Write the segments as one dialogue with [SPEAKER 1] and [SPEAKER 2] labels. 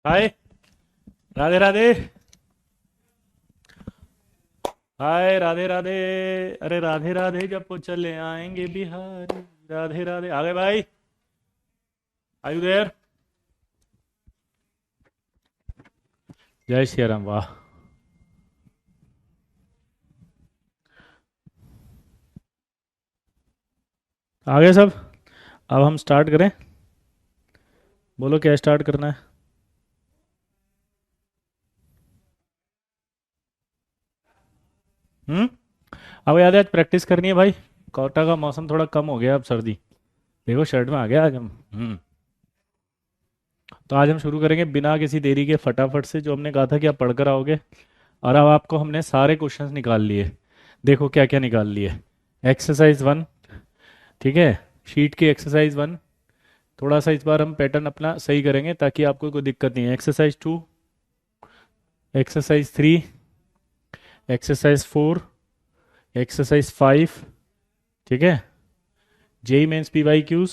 [SPEAKER 1] हाय। राधे राधे। हाय राधे राधे। अरे राधे राधे जब वो चले आएंगे बिहारी। राधे राधे आ गए भाई। आयु देर। जय श्री राम। वाह। आ गए सब। अब हम स्टार्ट करें। बोलो क्या स्टार्ट करना है। हम्म। अब याद है आज प्रैक्टिस करनी है भाई। कोटा का मौसम थोड़ा कम हो गया अब सर्दी। देखो शर्ट में आ गया आज हम। तो आज हम शुरू करेंगे बिना किसी देरी के फटाफट से जो हमने कहा था कि आप पढ़कर आओगे। और अब आपको हमने सारे क्वेश्चंस निकाल लिए। देखो क्या क्या निकाल लिए। एक्सरसाइज 1। ठीक है। शीट की एक्सरसाइज 1। थोड़ा सा इस बार हम पैटर्न अपना सही करेंगे ताकि आपको कोई दिक्कत नहीं है। एक्सरसाइज 2। एक्सरसाइज 3। एक्सरसाइज 4। एक्सरसाइज 5। ठीक है। जेई मेंस PYQs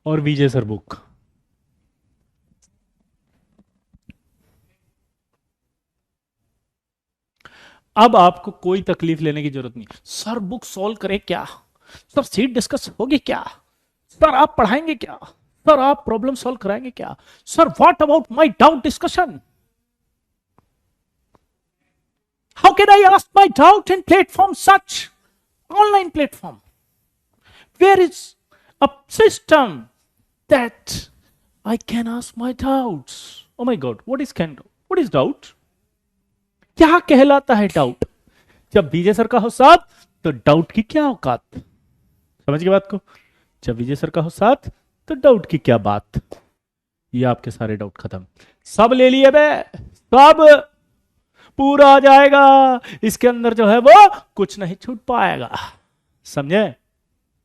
[SPEAKER 1] और विजय सर बुक। अब आपको कोई तकलीफ लेने की जरूरत नहीं। सर बुक सॉल्व करें क्या? सर सीट डिस्कस होगी क्या? सर आप पढ़ाएंगे क्या? सर आप प्रॉब्लम सॉल्व कराएंगे क्या? Sir what about my doubt discussion? How can I ask my doubt in platform such online platform? Where is a system that I can ask my doubts? Oh my God, what is can what is doubt? क्या कहलाता है doubt? जब विजय sir का हो साथ तो doubt की क्या औकात? समझ गए बात को? जब विजय सर का हो साथ तो डाउट की क्या बात? ये आपके सारे डाउट खत्म। सब ले लिए बे। सब पूरा आ जाएगा। इसके अंदर जो है वो कुछ नहीं छूट पाएगा। समझे?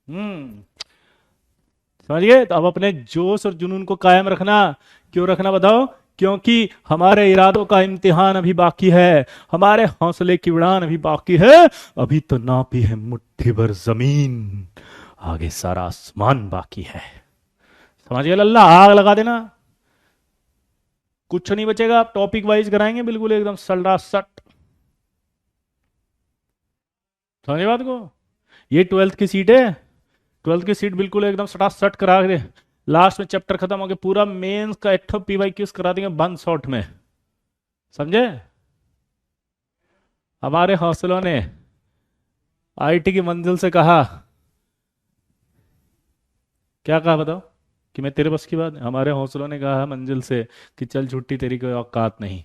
[SPEAKER 1] हम्म। समझ गए? तो अब अपने जोश और जुनून को कायम रखना। क्यों रखना बताओ? क्योंकि हमारे इरादों का इम्तिहान अभी बाकी है। हमारे हौसले की उड़ान अभी बाकी है। अभी तो नापी है मुट्ठी भर जमीन। आगे सारा आसमान बाकी है। समझ गए लल्ला? आग लगा देना। कुछ नहीं बचेगा। आप टॉपिक वाइज कराएंगे बिल्कुल एकदम सल्ला सट। समझे बात को? ये 12th की सीट है। 12th की सीट बिल्कुल एकदम सटा सट करा दे। लास्ट में चैप्टर खत्म हो गया पूरा मेंस का एक PYQs करा देंगे बंद शॉट में। समझे? हमारे हौसलों ने आईटी की मंजिल से कहा। क्या कहा बताओ? कि मैं तेरे बस की बात नहीं। हमारे हौसलों ने कहा मंजिल से कि चल छुट्टी तेरी कोई औकात नहीं।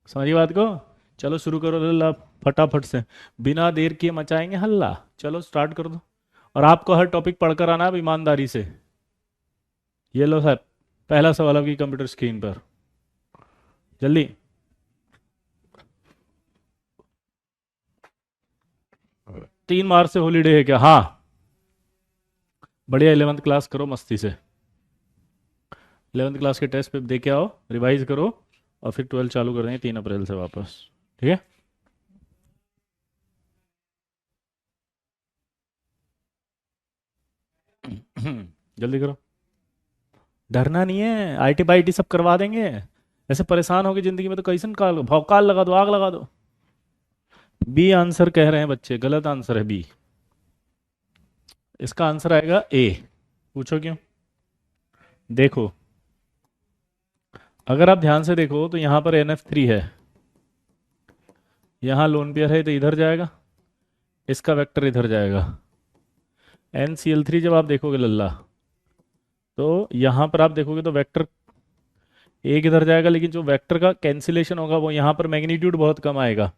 [SPEAKER 1] समझिए बात को? चलो शुरू करो लल्ला फटाफट से। बिना देर किए मचाएंगे हल्ला। चलो स्टार्ट कर दो। और आपको हर टॉपिक पढ़कर आना है अब ईमानदारी से। ये लो साहब। पहला सवाल आपकी कंप्यूटर स्क्रीन पर। जल्दी। 3 मार्च से हॉलीडे है क्या? हाँ। बढ़िया 11th क्लास करो मस्ती से। 11th क्लास के टेस्ट पे दे के आओ। रिवाइज करो। और फिर 12 चालू कर देंगे 3 अप्रैल से वापस। ठीक है। जल्दी करो। डरना नहीं है। आईटी बाईटी सब करवा देंगे। ऐसे परेशान होगी जिंदगी में तो कैसन काल भौकाल लगा दो आग लगा दो। बी आंसर कह रहे हैं बच्चे। गलत आंसर है बी। इसका आंसर आएगा ए। पूछो क्यों? देखो। अगर आप ध्यान से देखो तो यहां पर NF3 है। यहां लोन पेयर है तो इधर जाएगा। इसका वेक्टर इधर जाएगा। NCl3 जब आप देखोगे लल्ला तो यहां पर आप देखोगे तो वेक्टर एक इधर जाएगा लेकिन जो वेक्टर का कैंसिलेशन होगा वो यहां पर मैग्नीट्यूड बहुत कम आएगा।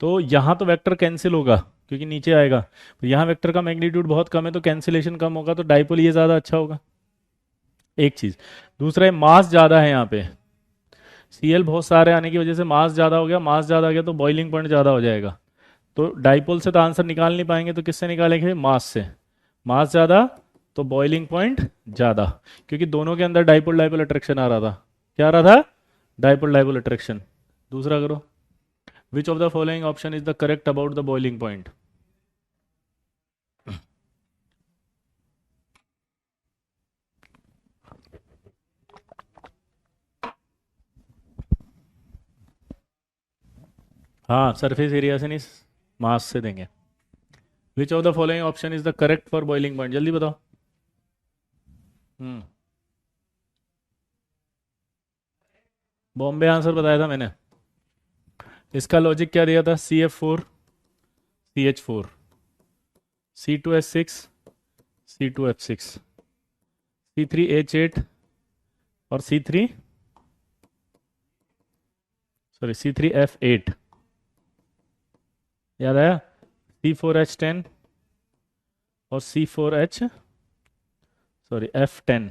[SPEAKER 1] तो यहां तो वेक्टर कैंसिल होगा क्योंकि नीचे आएगा। तो यहाँ वेक्टर का मैग्नीट्यूड बहुत कम है तो कैंसिलेशन कम होगा तो डाइपोल ये ज़्यादा अच्छा होगा। एक चीज़। दूसरा है मास ज़्यादा है यहाँ पे। Cl बहुत सारे आने की वजह से मास ज़्यादा हो गया। मास ज़्यादा हो गया तो बॉइलिंग पॉइंट ज़्यादा हो जाएगा। तो डाइपोल से तो आंसर निकाल नहीं पाएंगे तो किससे निकालेंगे? मास से। मास ज़्यादा तो बॉइलिंग पॉइंट ज़्यादा। क्योंकि दोनों के अंदर डाइपोल डाइपोल अट्रैक्शन आ रहा था। क्या आ रहा था? Dipole dipole attraction. दूसरा करो। विच of the following option is the correct about the boiling point? हाँ, सरफेस एरिया से नहीं, मास से देंगे। विच of the following option is the correct for boiling point, जल्दी बताओ। हम्म। बॉम्बे आंसर बताया था मैंने। इसका लॉजिक क्या दिया था? CF4 CH4, C2S6 C2F6, C3H8 और C3F8। याद आया? C4H10 और F10।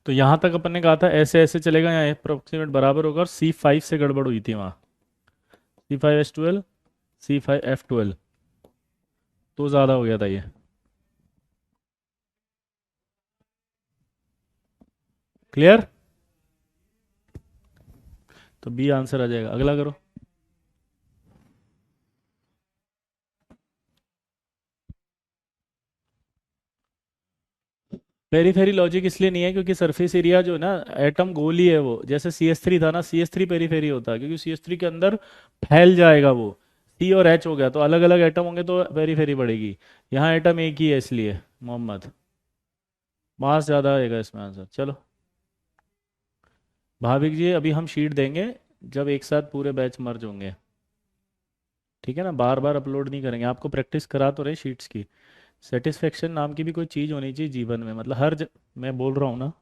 [SPEAKER 1] तो यहां तक अपन ने कहा था ऐसे ऐसे चलेगा, यहाँ अप्रोक्सीमेट बराबर होगा, और C5 से गड़बड़ हुई थी वहां। C5H12 C5F12 तो ज्यादा हो गया था ये। क्लियर? तो बी आंसर आ जाएगा। अगला करो। पेरीफेरी लॉजिक इसलिए नहीं है क्योंकि सरफेस एरिया जो है ना, एटम गोल ही है वो। जैसे CS3 था ना, CS3 पेरीफेरी होता है क्योंकि CS3 के अंदर फैल जाएगा वो। C और H हो गया तो अलग अलग एटम होंगे तो पेरीफेरी बढ़ेगी। यहाँ एटम एक ही है इसलिए मोहम्मद। मास ज़्यादा आएगा इसमें आंसर। चलो भाविक जी, अभी हम शीट देंगे जब एक साथ पूरे बैच मर्ज होंगे। ठीक है ना, बार बार अपलोड नहीं करेंगे, आपको प्रैक्टिस करा तो रहे शीट्स की। सेटिस्फेक्शन नाम की भी कोई चीज़ होनी चाहिए जीवन में, मतलब मैं बोल रहा हूँ ना,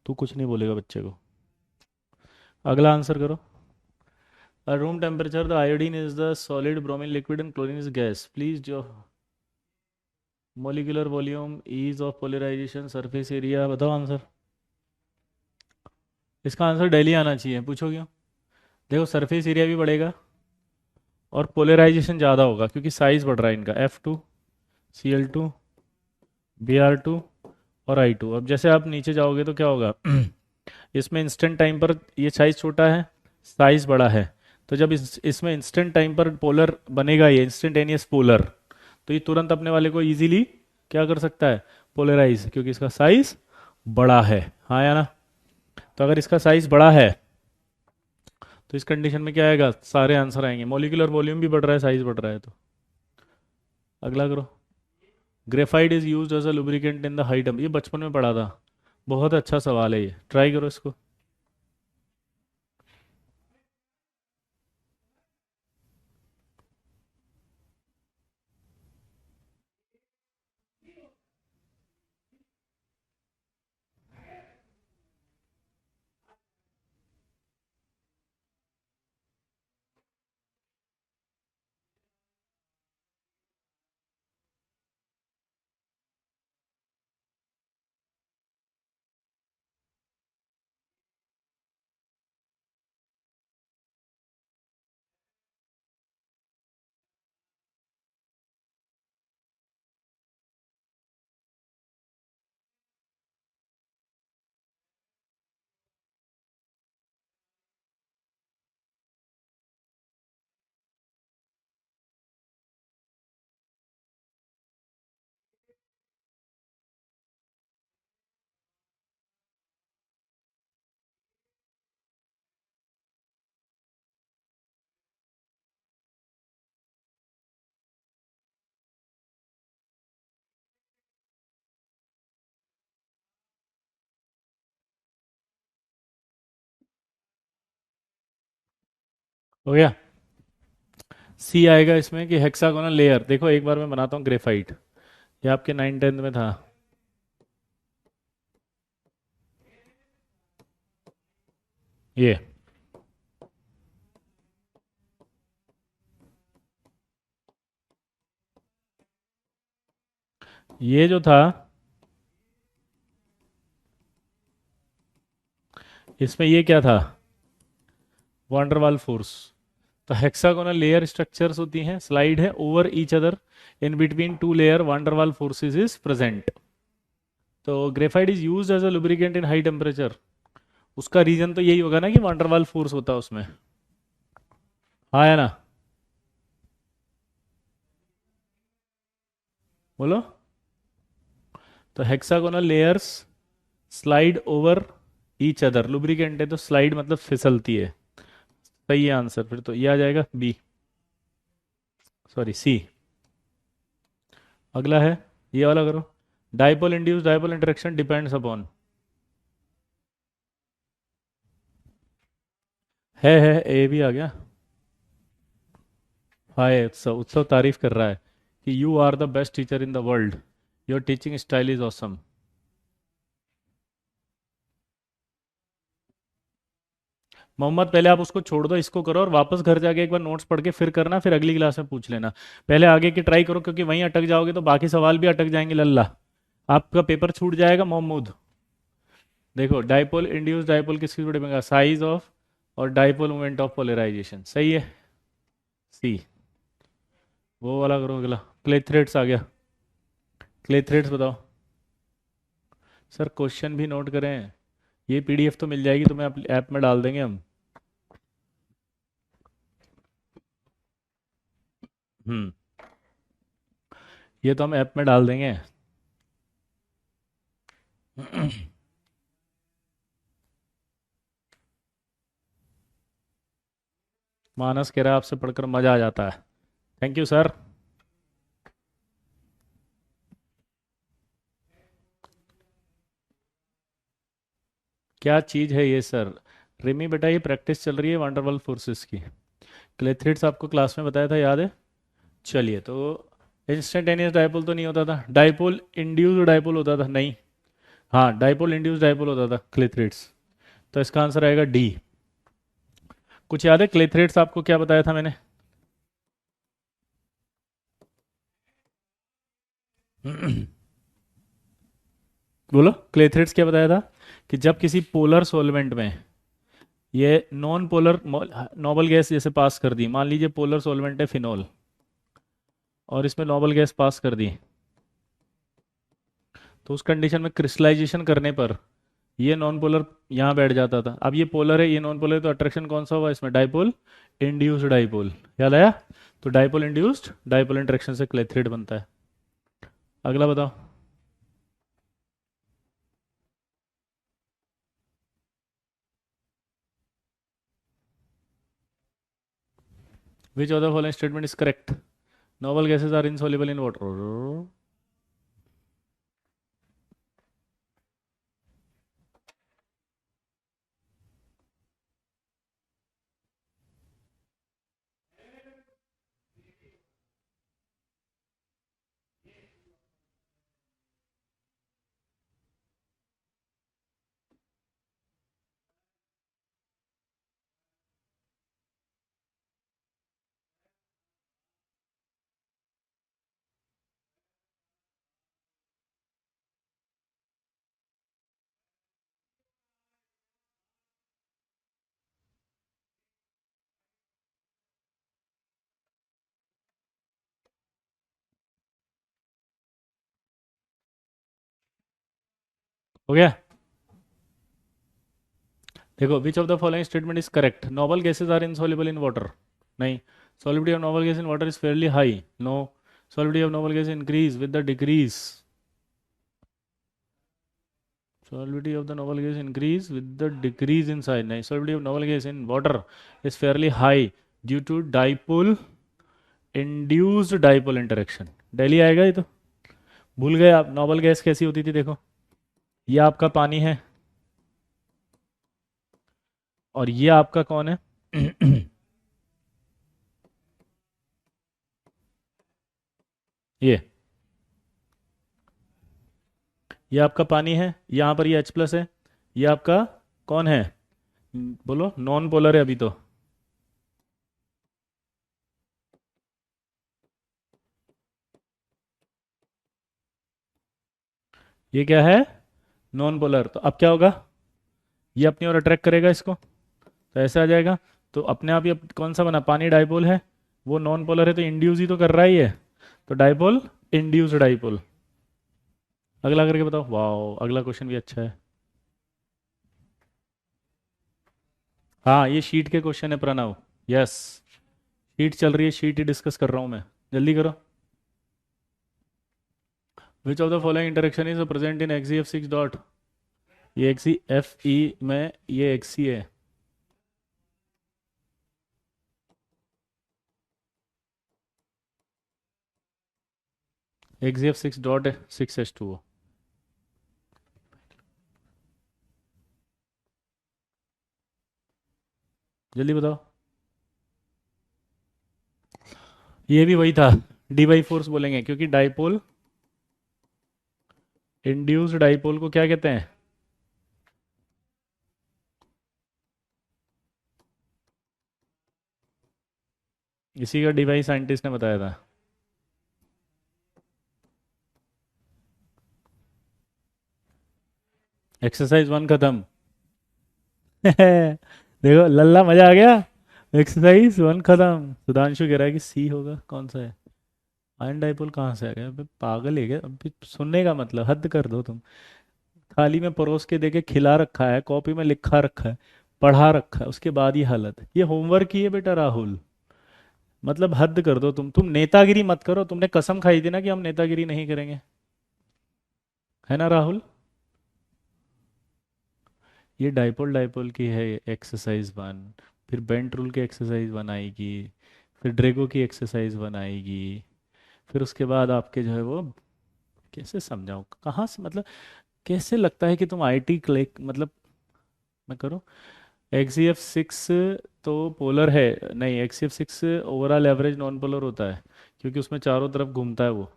[SPEAKER 1] तू कुछ नहीं बोलेगा बच्चे को। अगला आंसर करो। Room temperature the iodine is the solid, bromine liquid and chlorine is gas, please जो molecular volume, ease of polarization, surface area, बताओ आंसर। इसका आंसर दिल्ली आना चाहिए, पूछो क्यों? देखो सरफेस एरिया भी बढ़ेगा और पोलराइजेशन ज़्यादा होगा क्योंकि साइज बढ़ रहा है इनका, F2 Cl2 Br2 और I2। अब जैसे आप नीचे जाओगे तो क्या होगा? इसमें इंस्टेंट टाइम पर ये साइज छोटा है, साइज बड़ा है। तो जब इसमें इंस्टेंट टाइम पर पोलर बनेगा, ये इंस्टेंटेनियस पोलर, तो ये तुरंत अपने वाले को इजीली क्या कर सकता है? पोलराइज, क्योंकि इसका साइज बड़ा है। हाँ या ना? तो अगर इसका साइज बड़ा है तो इस कंडीशन में क्या आएगा? सारे आंसर आएंगे। मॉलिक्यूलर वॉल्यूम भी बढ़ रहा है, साइज बढ़ रहा है तो। अगला करो। Graphite is used as a lubricant in the high temp, ये बचपन में पढ़ा था। बहुत अच्छा सवाल है ये, ट्राई करो इसको। हो गया? सी आएगा इसमें कि हेक्सागोनल लेयर। देखो एक बार मैं बनाता हूँ ग्रेफाइट, ये आपके 9th 10th में था। ये ये जो था, इसमें ये क्या था? Van der Waals force. तो हेक्सागोनल लेयर स्ट्रक्चर्स होती हैं, स्लाइड है over each other, in between two layer van der Waals forces is present. तो graphite is used as a lubricant in high temperature. उसका रीजन तो यही होगा ना कि वांडरवाल फोर्स होता है उसमें। हाँ है ना? बोलो। तो hexagonal layers slide over each other, lubricant है तो स्लाइड मतलब फिसलती है। सही है आंसर, फिर तो ये आ जाएगा बी, सॉरी सी। अगला है ये वाला करो। Dipole induce dipole interaction depends upon. है ए भी आ गया। हाय उत्सव, उत्सव तारीफ कर रहा है कि you are the best teacher in the world, your teaching style is awesome. Mohammed पहले आप उसको छोड़ दो, इसको करो और वापस घर जाके एक बार नोट्स पढ़ के फिर करना, फिर अगली क्लास में पूछ लेना। पहले आगे की ट्राई करो, क्योंकि वहीं अटक जाओगे तो बाकी सवाल भी अटक जाएंगे लल्ला, आपका पेपर छूट जाएगा मोहम्मद। देखो डाइपोल इंड्यूस डाइपोल किसकी पे डिपेंड, साइज ऑफ और डाइपोल मोमेंट ऑफ पोलराइजेशन, सही है सी। वो वाला करो अगला। क्लेथरेट्स आ गया, क्लेथरेट्स बताओ। सर क्वेश्चन भी नोट करें, ये पीडीएफ तो मिल जाएगी तुम्हें, ऐप में डाल देंगे हम। हम्म, ये तो हम ऐप में डाल देंगे। मानस कह रहा है आपसे पढ़कर मजा आ जाता है, थैंक यू सर। क्या चीज़ है ये सर? रिमी बेटा ये प्रैक्टिस चल रही है वंडरवल फोर्सेस की। क्लेथरिड्स आपको क्लास में बताया था, याद है? चलिए तो इंस्टेंटेनियस डाइपोल तो नहीं होता था, डाइपोल इंड्यूस्ड डाइपोल होता था, नहीं। हाँ डाइपोल इंड्यूस्ड डाइपोल होता था क्लेथरिड्स, तो इसका आंसर आएगा डी। कुछ याद है क्लेथरिड्स आपको क्या बताया था मैंने? बोलो क्लेथरिड्स क्या बताया था? कि जब किसी पोलर सॉल्वेंट में ये नॉन पोलर नोबल गैस जैसे पास कर दी, मान लीजिए पोलर सॉल्वेंट है फिनॉल और इसमें नोबल गैस पास कर दी, तो उस कंडीशन में क्रिस्टलाइजेशन करने पर ये नॉन पोलर यहाँ बैठ जाता था। अब ये पोलर है, ये नॉन पोलर है, तो अट्रैक्शन कौन सा हुआ इसमें? डाइपोल इंड्यूस्ड डाइपोल, याद आया? तो डाइपोल इंड्यूस्ड डाइपोल इंटरेक्शन से क्लेथरिड बनता है। अगला बताओ। Which of the following statement is correct? Noble gases are insoluble in water. हो गया? देखो which of the following statement is correct? Noble gases are insoluble in water, नहीं। Solubility of noble gas in water is fairly high, no. Solubility of noble gas increase with the decrease, solubility of the noble gas increase with the decrease in size, नहीं। solubility of noble gas in water is fairly high due to dipole induced dipole interaction। Daily आएगा ये तो, भूल गए आप noble gas कैसी होती थी? देखो ये आपका पानी है और ये आपका कौन है? ये आपका पानी है, यहाँ पर ये H+ है, ये आपका कौन है? बोलो नॉन पोलर है अभी तो। ये क्या है? Non polar. तो अब क्या होगा? ये अपनी ओर अट्रैक्ट करेगा इसको, तो ऐसे आ जाएगा। तो अपने आप ये कौन सा बना? पानी डाइपोल है, वो नॉन पोलर है तो इंड्यूस ही तो कर रहा है ये, तो डाइपोल इंड्यूस्ड डाइपोल। अगला करके बताओ। वाह अगला क्वेश्चन भी अच्छा है। हाँ ये शीट के क्वेश्चन है प्रणव, यस। शीट चल रही है, शीट ही डिस्कस कर रहा हूँ मैं, जल्दी करो। विच of the following interaction is present in XeF6 dot? ये एक्स ई एफ ई में ये एक्स ई है। X F six dot 6 H2O। जल्दी बताओ। ये भी वही था, डी बाई फोर्स बोलेंगे क्योंकि डाइपोल, इंड्यूस्ड डाइपोल को क्या कहते हैं? इसी का डिवाइस साइंटिस्ट ने बताया था। एक्सरसाइज 1 खत्म। देखो लल्ला, मजा आ गया। एक्सरसाइज 1 खत्म। सुधांशु कह रहा है कि सी होगा, कौन सा है? आयन डाइपोल कहाँ से आ गया? अबे पागल है क्या? अभी सुनने का मतलब हद कर दो तुम। थाली में परोस के देके खिला रखा है, कॉपी में लिखा रखा है, पढ़ा रखा है, उसके बाद ये हालत। ये होमवर्क ही है बेटा राहुल। मतलब हद कर दो तुम नेतागिरी मत करो। तुमने कसम खाई थी ना कि हम नेतागिरी नहीं करेंगे, है ना राहुल? ये डाइपोल डाइपोल की है एक्सरसाइज 1। फिर बेंट रूल की एक्सरसाइज 1 आएगी। फिर ड्रेगो की एक्सरसाइज 1 आएगी। फिर उसके बाद आपके जो है वो, कैसे समझाऊं कहाँ से, मतलब कैसे लगता है कि तुम आईटी क्लिक, मतलब मैं करूँ। XEF6 तो पोलर है। नहीं, XEF6 overall average non polar होता है, क्योंकि उसमें चारों तरफ घूमता है वो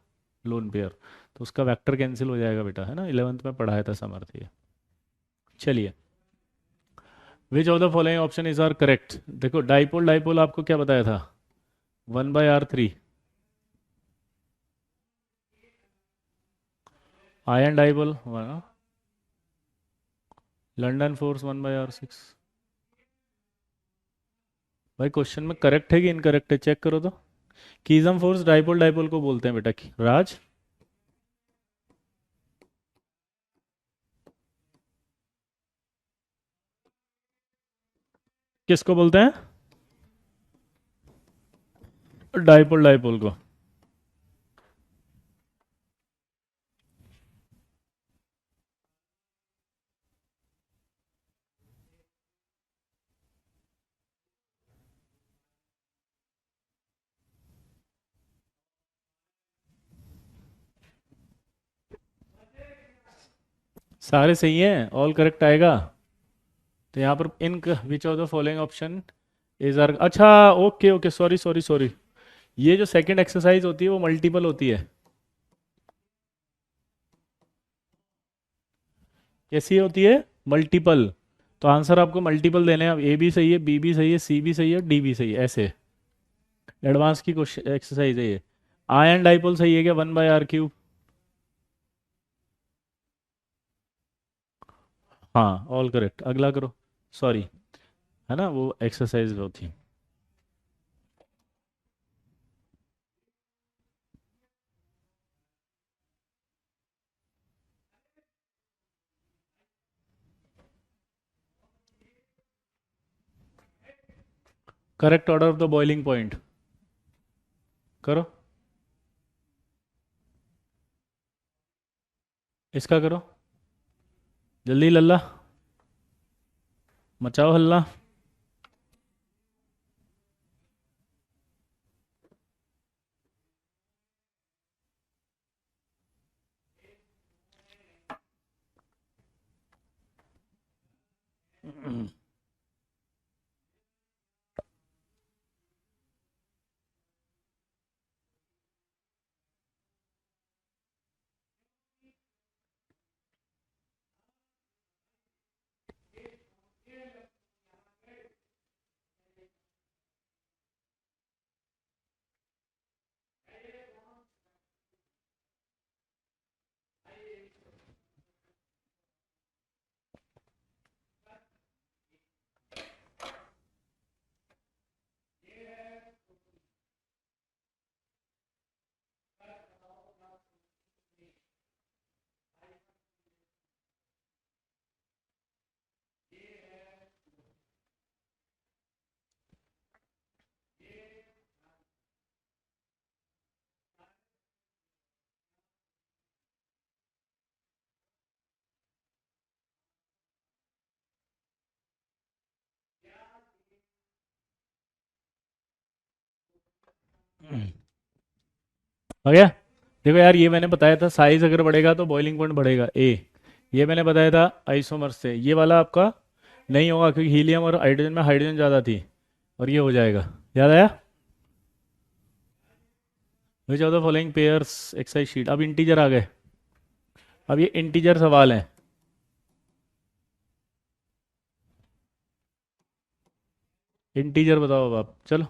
[SPEAKER 1] लोन पेयर। तो उसका वेक्टर कैंसिल हो जाएगा बेटा, है ना? 11th में पढ़ाया था समर्थी। चलिए, which of the following option is are correct? देखो डाइपोल डाइपोल आपको क्या बताया था? 1/R3। Ion dipole, London force 1/R6। भाई क्वेश्चन में करेक्ट है कि इनकरेक्ट है, चेक करो तो। कीजम फोर्स डाइपोल डाइपोल को बोलते हैं बेटा। राज, किसको बोलते हैं? डाइपोल डाइपोल को। सारे सही हैं, ऑल करेक्ट आएगा। तो यहाँ पर in which of the following option is are, अच्छा okay okay, sorry sorry sorry. ये जो सेकंड एक्सरसाइज होती है वो मल्टीपल होती है। कैसी होती है? मल्टीपल। तो आंसर आपको मल्टीपल देने हैं। अब ए भी सही है, बी भी सही है, सी भी सही है, डी भी सही है, ऐसे। एडवांस की क्वेश्चन एक्सरसाइज है ये। आयन डाइपोल सही है क्या? 1/R3। हाँ ऑल करेक्ट, अगला करो। सॉरी, है ना, वो एक्सरसाइज होती है। Correct order of the boiling point करो। इसका करो, जल्दी लल्ला, मचाओ हल्ला। हो गया। देखो यार, ये मैंने बताया था साइज अगर बढ़ेगा तो बॉइलिंग पॉइंट बढ़ेगा ए। ये मैंने बताया था आइसोमर से, ये वाला आपका नहीं होगा क्योंकि हीलियम और हाइड्रोजन में हाइड्रोजन ज़्यादा थी, और ये हो जाएगा। याद आया? विच of the following pairs exercise sheet. अब इंटीजर आ गए, अब ये इंटीजर सवाल है। इंटीजर बताओ अब आप, चलो।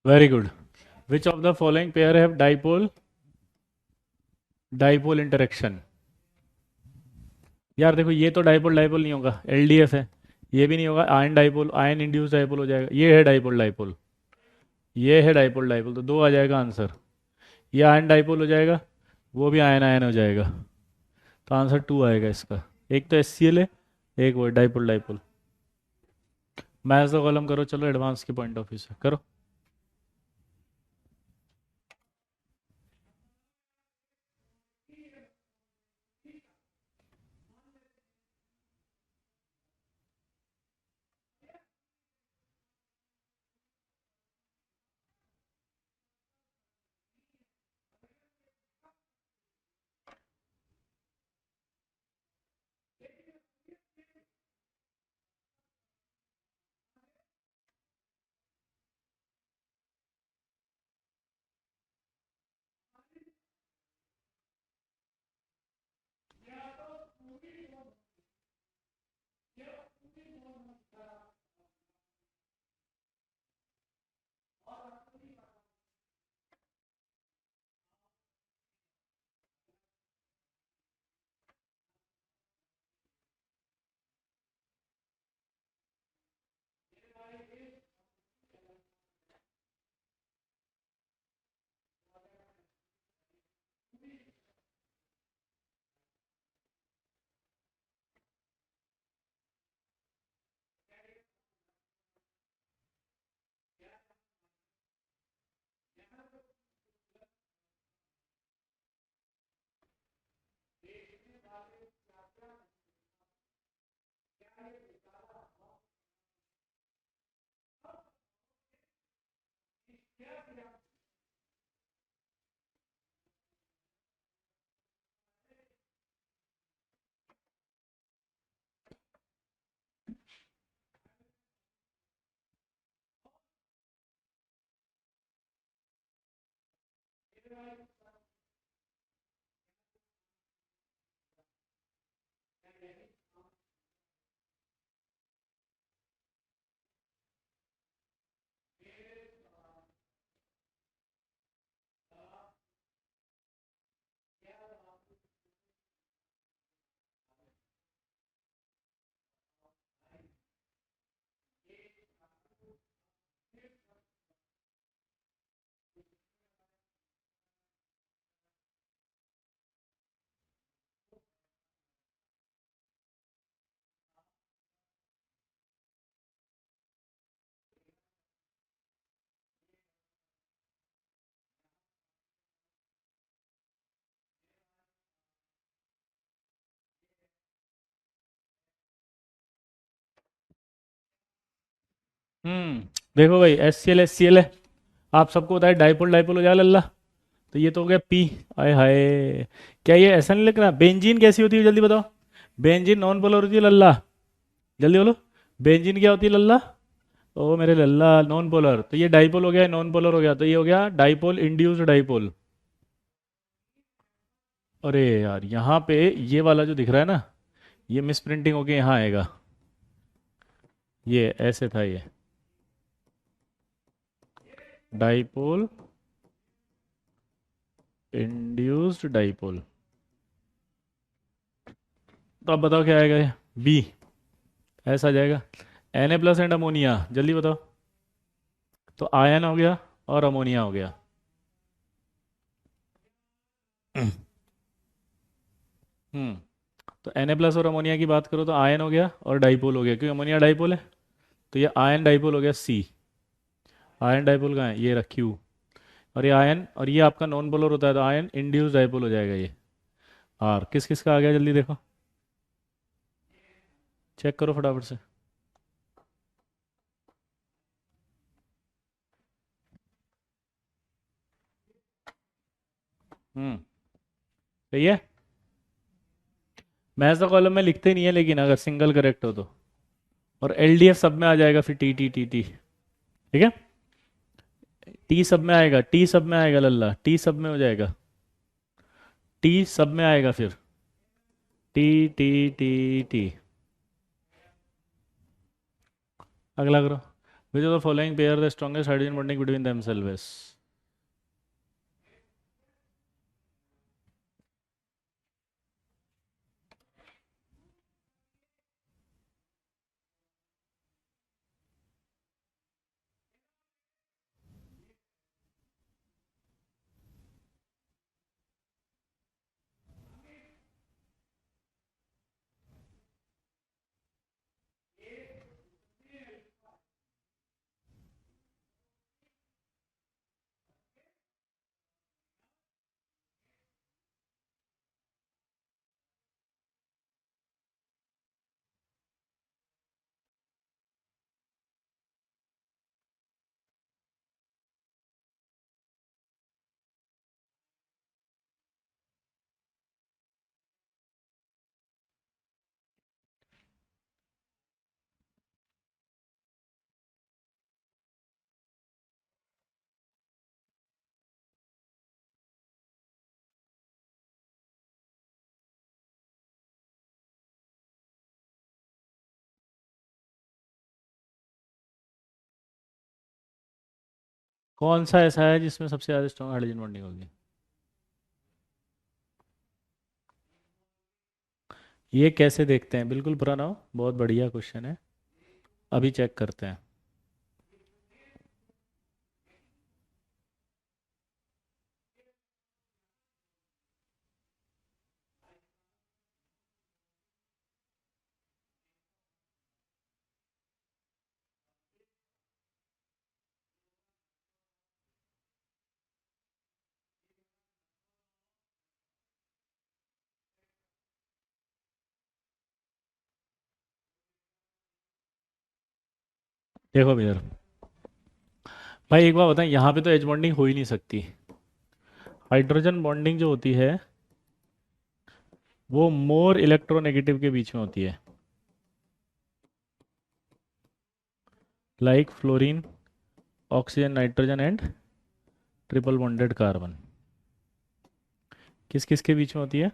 [SPEAKER 1] Very good. Which of the following pair have dipole dipole interaction. यार देखो, ये तो डाइपोल डाइपोल नहीं होगा, एलडीएफ है। ये भी नहीं होगा, ion dipole, ion induce dipole हो जाएगा। ये है डाइपोल डाइपोल, ये है डाइपोल डाइपोल, तो दो आ जाएगा आंसर। ये आयन डाइपोल हो जाएगा, वो भी आयन आयन हो जाएगा, तो आंसर टू आएगा इसका। एक तो एचसीएल है, एक वो डाइपोल डाइपोल। मैथ्स का कॉलम करो, चलो एडवांस के पॉइंट ऑफ व्यू से करो। हम्म देखो भाई, एस सी एल है, आप सबको बताया डाइपोल डाइपोल हो जाए लल्ला, तो ये तो हो गया पी। आय हाय, क्या ये ऐसा नहीं लग रहा? बेंजीन कैसी होती है जल्दी बताओ। बेंजीन नॉन पोलर होती है लल्ला, जल्दी बोलो। बेंजीन क्या होती है लल्ला? ओ मेरे लल्ला, नॉन पोलर। तो ये डाइपोल हो गया, नॉन पोलर हो गया, तो ये हो गया डाइपोल, इंड्यूस्ड डाइपोल। अरे यार यहाँ पे ये वाला जो दिख रहा है ना, ये मिस प्रिंटिंग होके यहाँ आएगा। ये ऐसे था ये, डाइपोल, इंड्यूस्ड डाइपोल। तो अब बताओ क्या आएगा ये? बी। ऐसा आ जाएगा। Na प्लस एंड अमोनिया, जल्दी बताओ। तो आयन हो गया और अमोनिया हो गया। हम्म। तो Na प्लस और अमोनिया की बात करो तो आयन हो गया और डाइपोल हो गया, क्योंकि अमोनिया डाइपोल है। तो ये आयन डाइपोल हो गया, सी। आयन डाइपोल कहाँ है? ये रहा, क्यू। और ये आयन, और ये आपका नॉन पोलर होता है, तो आयन इंड्यूस डाइपोल हो जाएगा ये, आर। किस किस का आ गया जल्दी देखो, चेक करो फटाफट से। सही है। मैथ्स का कॉलम में लिखते नहीं है, लेकिन अगर सिंगल करेक्ट हो तो। और एलडीएफ सब में आ जाएगा फिर, टी टी टी टी। ठीक है। टी सब में आएगा, टी सब में आएगा लल्ला, टी सब में हो जाएगा, टी सब में आएगा फिर, टी टी टी टी। अगला करो। विच of the following pair the strongest hydrogen bonding between themselves? कौन सा ऐसा है जिसमें सबसे ज़्यादा स्ट्रॉन्ग हाइड्रोजन बॉन्डिंग होगी? ये कैसे देखते हैं? बिल्कुल पुराना हो, बहुत बढ़िया क्वेश्चन है। अभी चेक करते हैं। देखो भैया, भाई एक बात बताएं, यहाँ पे तो एच बॉन्डिंग हो ही नहीं सकती। हाइड्रोजन बॉन्डिंग जो होती है वो मोर इलेक्ट्रोनेगेटिव के बीच में होती है, like fluorine, oxygen, nitrogen and triple bonded carbon. किस किस के बीच में होती है?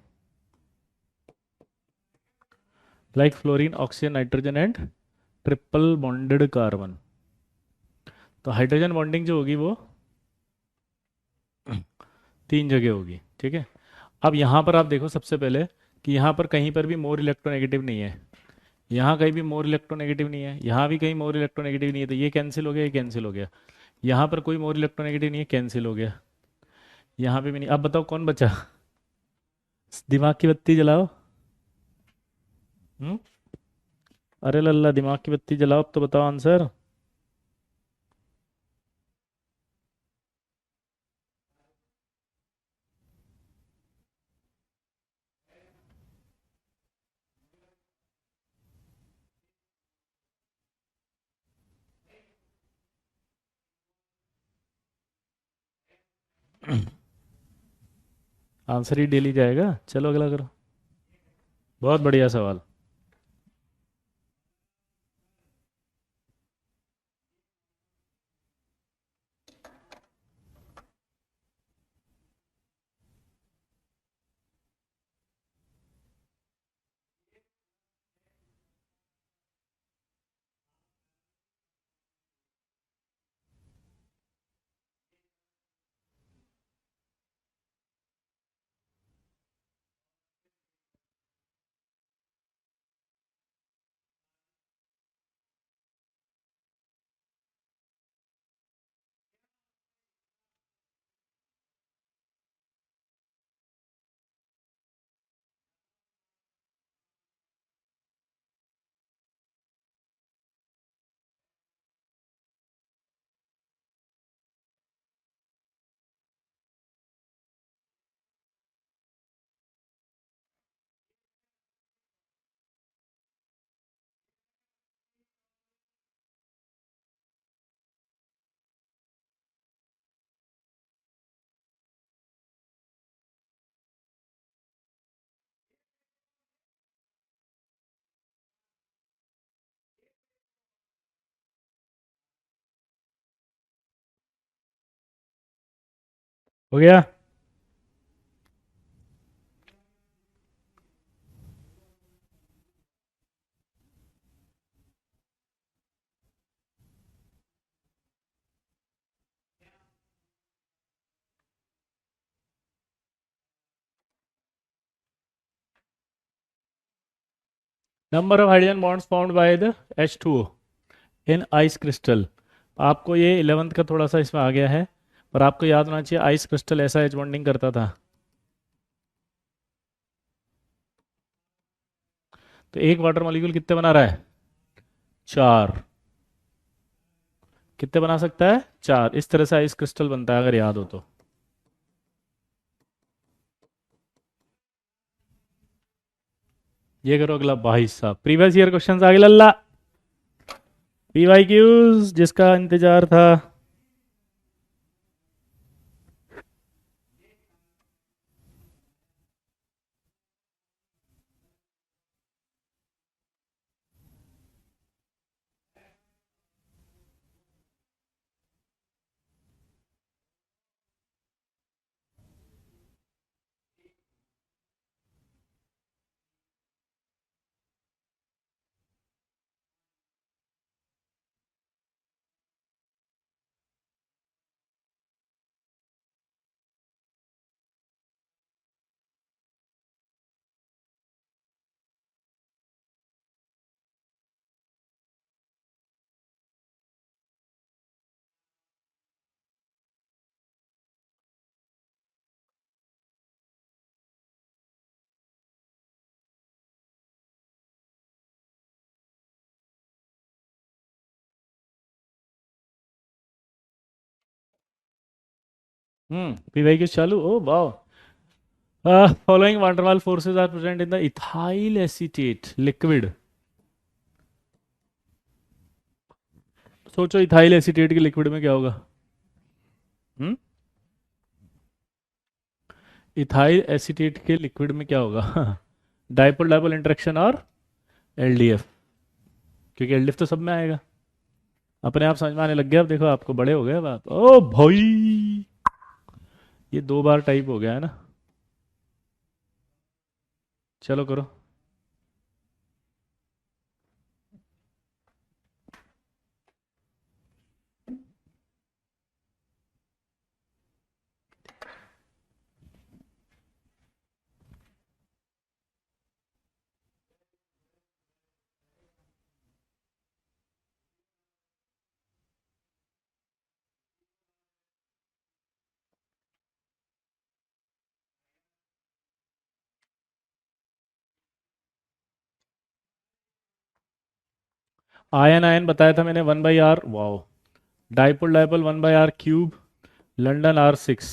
[SPEAKER 1] Like fluorine, oxygen, nitrogen and triple bonded carbon. तो हाइड्रोजन बॉन्डिंग जो होगी वो तीन जगह होगी, ठीक है। अब यहाँ पर आप देखो सबसे पहले कि यहाँ पर कहीं पर भी मोर इलेक्ट्रोनेगेटिव नहीं है, यहाँ कहीं भी मोर इलेक्ट्रोनेगेटिव नहीं है, यहाँ भी कहीं मोर इलेक्ट्रोनेगेटिव नहीं है, तो ये कैंसिल हो गया, ये कैंसिल हो गया। यहाँ पर कोई मोर इलेक्ट्रोनेगेटिव नहीं है, कैंसिल हो गया। यहाँ पे भी नहीं। अब बताओ कौन बचा? दिमाग की बत्ती जलाओ। हम्म। अरे लल्ला, दिमाग की बत्ती जलाओ, अब तो बताओ आंसर। आंसर ही डेली जाएगा। चलो अगला करो। बहुत बढ़िया सवाल। हो गया? Number of hydrogen bonds found by the H2O in ice crystal. आपको ये 11th का थोड़ा सा इसमें आ गया है, पर आपको याद होना चाहिए आइस क्रिस्टल ऐसा एच बॉन्डिंग करता था। तो एक वाटर मॉलिक्यूल कितने बना रहा है? चार। कितने बना सकता है? चार। इस तरह से आइस क्रिस्टल बनता है, अगर याद हो तो। ये करो अगला भाई साहब, प्रीवियस ईयर क्वेश्चंस आगे लल्ला। पीवाईक्यूज जिसका इंतजार था। पीवाईक्यूज चालू, ओ वाह। Following waterfall forces are present in the ethyl acetate liquid. सोचो इथाइल एसीटेट के लिक्विड में क्या होगा? हम्म इथाइल एसीटेट के लिक्विड में क्या होगा? डाइपोल डाइपोल इंटरेक्शन और एलडीएफ, क्योंकि एलडीएफ तो सब में आएगा। अपने आप समझ में आने लग गया, अब देखो आपको बड़े हो गए अब आप, ओ भाई। ये दो बार टाइप हो गया है ना। चलो करो। आयन आयन बताया था मैंने, 1/r, wow. Dipole dipole 1/r cube, London R6।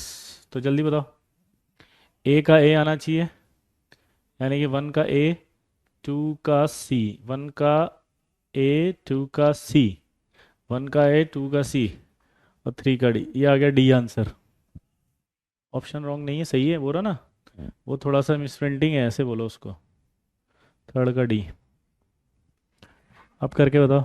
[SPEAKER 1] तो जल्दी बताओ। ए का ए आना चाहिए, यानी कि 1 का ए, 2 का सी, 1 का ए, 2 का सी, 1 का ए, 2 का सी, और 3 का डी। ये आ गया डी आंसर। ऑप्शन रॉन्ग नहीं है, सही है बोल रहा ना। वो थोड़ा सा मिसप्रिंटिंग है, ऐसे बोलो उसको। थर्ड का डी। अब करके बताओ।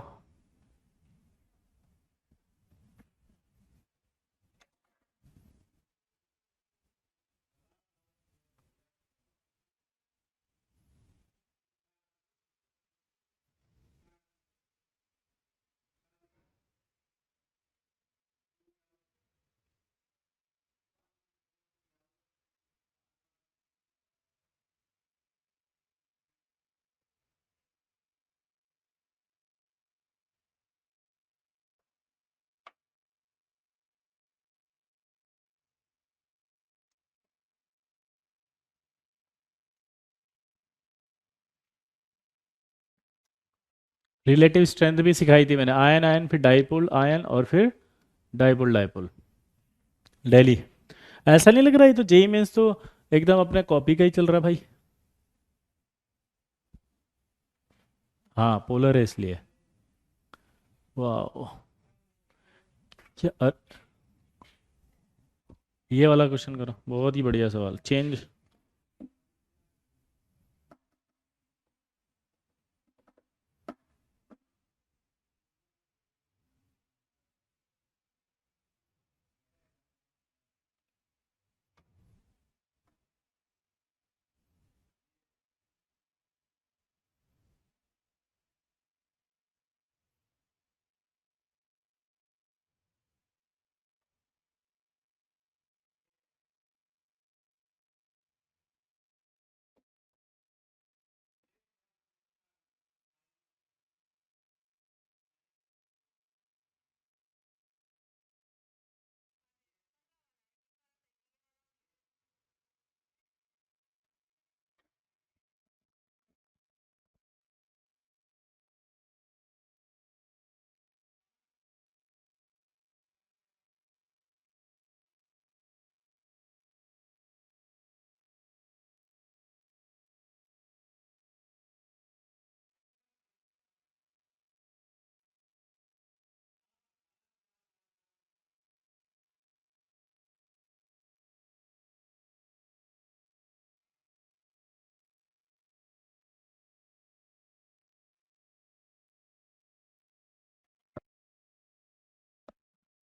[SPEAKER 1] रिलेटिव स्ट्रेंथ भी सिखाई थी मैंने, आयन आयन फिर डाइपोल आयन और फिर डाइपोल डाइपोल। डेली। ऐसा नहीं लग रहा है तो जेई मेंस तो एकदम अपने कॉपी का ही चल रहा है भाई। हाँ पोलर है इसलिए। वाह। ये वाला क्वेश्चन करो, बहुत ही बढ़िया सवाल। चेंज।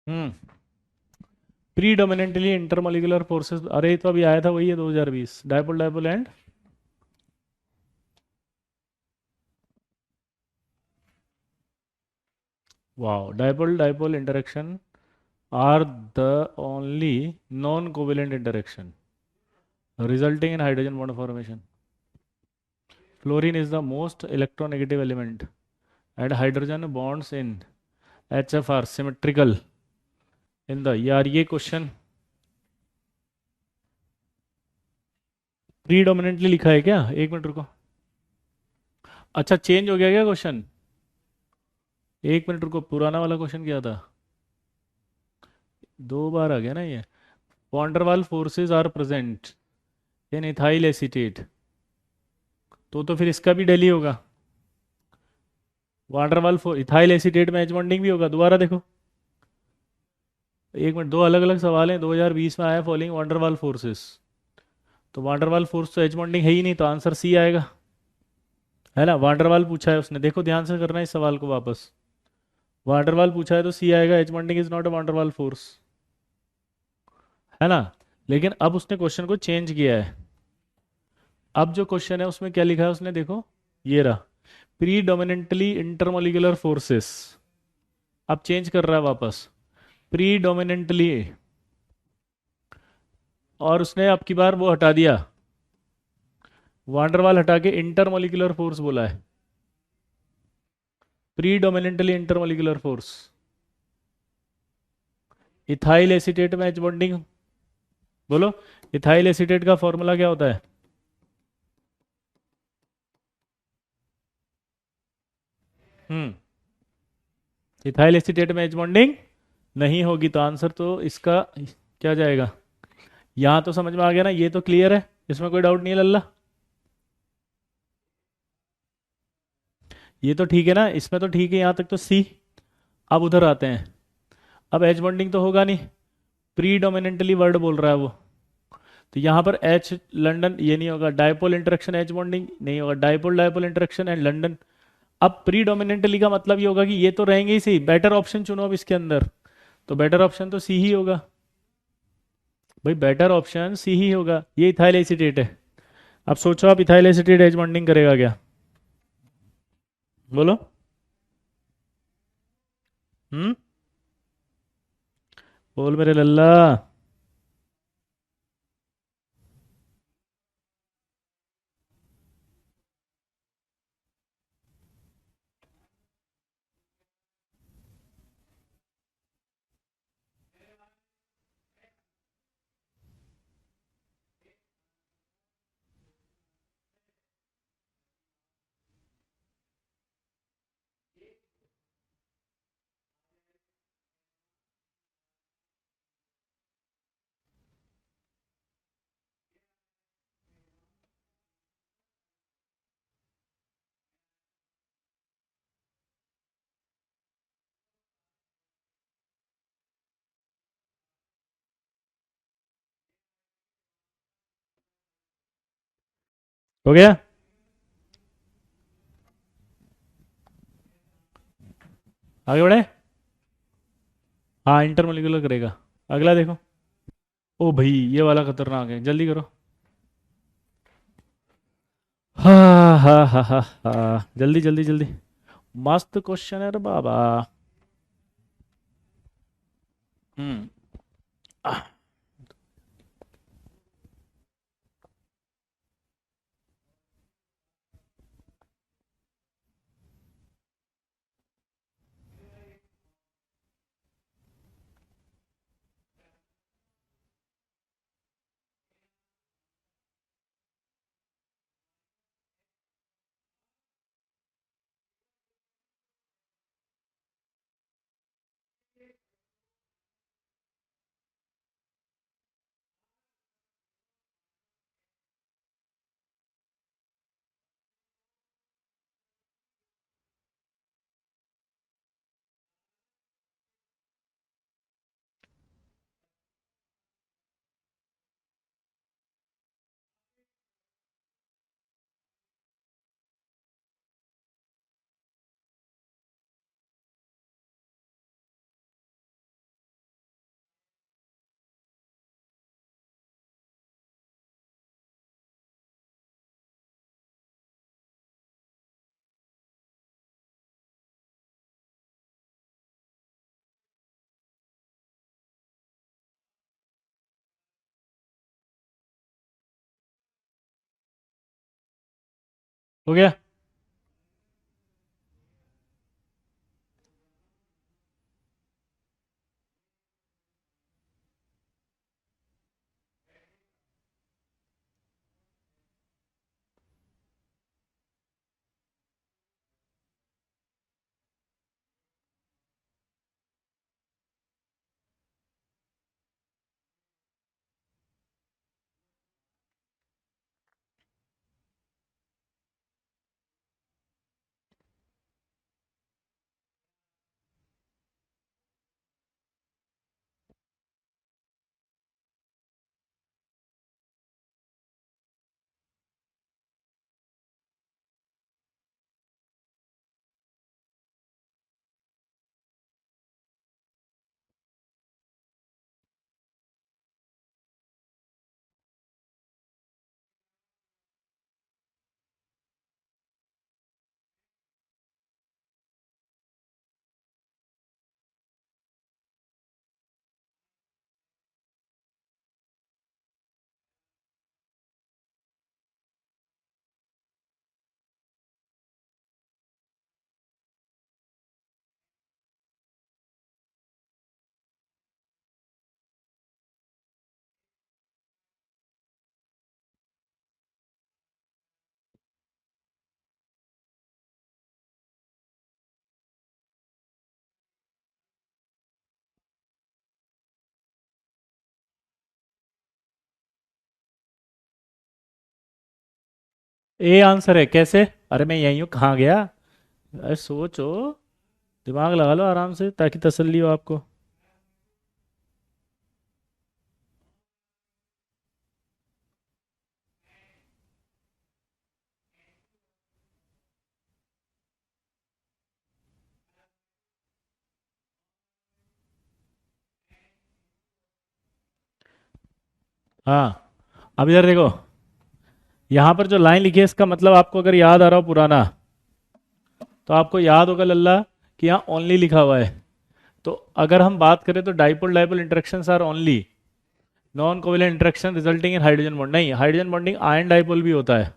[SPEAKER 1] हम्म प्रीडोमिनेंटली इंटरमोलिकुलर फोर्सेस, अरे ये तो अभी आया था, वही है 2020, dipole dipole and wow, dipole dipole interaction are the only non-covalent interaction resulting in hydrogen bond formation. Fluorine is the most electronegative element, and hydrogen bonds in HF are symmetrical in the, यार ये question predominantly लिखा है क्या? एक minute रुको, अच्छा change हो गया क्या क्वेश्चन? एक मिनट रुको, पुराना वाला क्वेश्चन क्या था? दो बार आ गया ना ये। Van der Waals forces are present in ethyl acetate, तो फिर इसका भी डेली होगा। वाटरवाल फॉर इथाइल एसीटेट में एच बॉन्डिंग भी होगा, दोबारा देखो। एक मिनट, दो अलग अलग सवाल हैं, 2020 में आया फॉलोइंग वाटरवाल फोर्सेस, तो वाटरवाल फोर्स तो एच बॉन्डिंग है ही नहीं, तो आंसर सी आएगा, है ना? वाटरवाल पूछा है उसने, देखो ध्यान से करना है इस सवाल को वापस। वाटरवाल पूछा है तो सी आएगा, H bonding is not a van der Waals force, है ना? लेकिन अब उसने क्वेश्चन को चेंज किया है। अब जो क्वेश्चन है उसमें क्या लिखा है उसने, देखो ये रहा, प्रीडोमिनेंटली इंटरमोलिकुलर फोर्सेस, अब चेंज कर रहा है वापस, प्रीडोमिनेंटली, और उसने अब की बार वो हटा दिया, वांडरवाल हटा के इंटरमोलिकुलर फोर्स बोला है, predominantly intermolecular force. Ethyl acetate में एच बॉन्डिंग, बोलो, इथाइल एसीटेट का फॉर्मूला क्या होता है? हम्म इथाइल एसीटेट में एच बॉन्डिंग नहीं होगी, तो आंसर तो इसका क्या जाएगा? यहां तो समझ में आ गया ना, ये तो क्लियर है, इसमें कोई डाउट नहीं है लल्ला? ये तो ठीक है ना, इसमें तो ठीक है, यहां तक तो सी। अब उधर आते हैं, अब एच बॉन्डिंग तो होगा नहीं, प्रीडोमिनेंटली वर्ड बोल रहा है वो, तो यहाँ पर एच लंदन ये नहीं होगा, डायपोल इंटरेक्शन एच बॉन्डिंग नहीं होगा, dipole dipole interaction and London. अब प्रीडोमिनेंटली का मतलब ये होगा कि ये तो रहेंगे ही सही, बेटर ऑप्शन चुनो अब इसके अंदर, तो बेटर ऑप्शन तो सी ही होगा। भाई बेटर ऑप्शन सी ही होगा, ये इथाइल एसीटेट है। अब सोचो आप, इथाइल एसीटेट एच बॉन्डिंग करेगा क्या? बोलो। हम्म बोल मेरे लल्ला। हो गया? आगे बढ़े? हाँ इंटरमोलिकुलर करेगा। अगला देखो। ओ भाई ये वाला खतरनाक है, जल्दी करो। हाँ हाँ हाँ हाँ हाँ, जल्दी जल्दी जल्दी, मस्त क्वेश्चन है रे बाबा। हम्म हो गया? ए आंसर है कैसे? अरे मैं यहीं हूँ, कहाँ गया? अरे सोचो, दिमाग लगा लो आराम से ताकि तसल्ली हो आपको। हाँ, अब इधर देखो, यहाँ पर जो लाइन लिखी है इसका मतलब आपको अगर याद आ रहा हो पुराना, तो आपको याद होगा लल्ला कि यहाँ ओनली लिखा हुआ है। तो अगर हम बात करें तो dipole dipole interactions are only, non covalent interaction resulting in hydrogen bond नहीं, हाइड्रोजन बॉन्डिंग आयन डाइपोल भी होता है।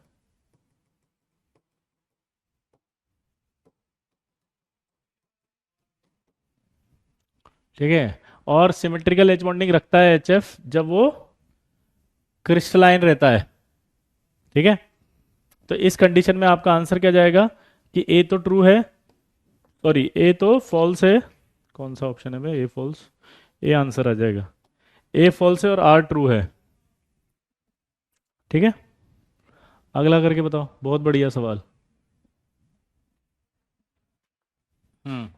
[SPEAKER 1] ठीक है, और सिमेट्रिकल एच बॉन्डिंग रखता है एच एफ जब वो क्रिस्टलाइन रहता है। ठीक है, तो इस कंडीशन में आपका आंसर क्या जाएगा कि ए तो ट्रू है, सॉरी ए तो फॉल्स है। कौन सा ऑप्शन है भाई, ए फॉल्स? ए आंसर आ जाएगा। ए फॉल्स है और आर ट्रू है। ठीक है, अगला करके बताओ, बहुत बढ़िया सवाल। हम्म।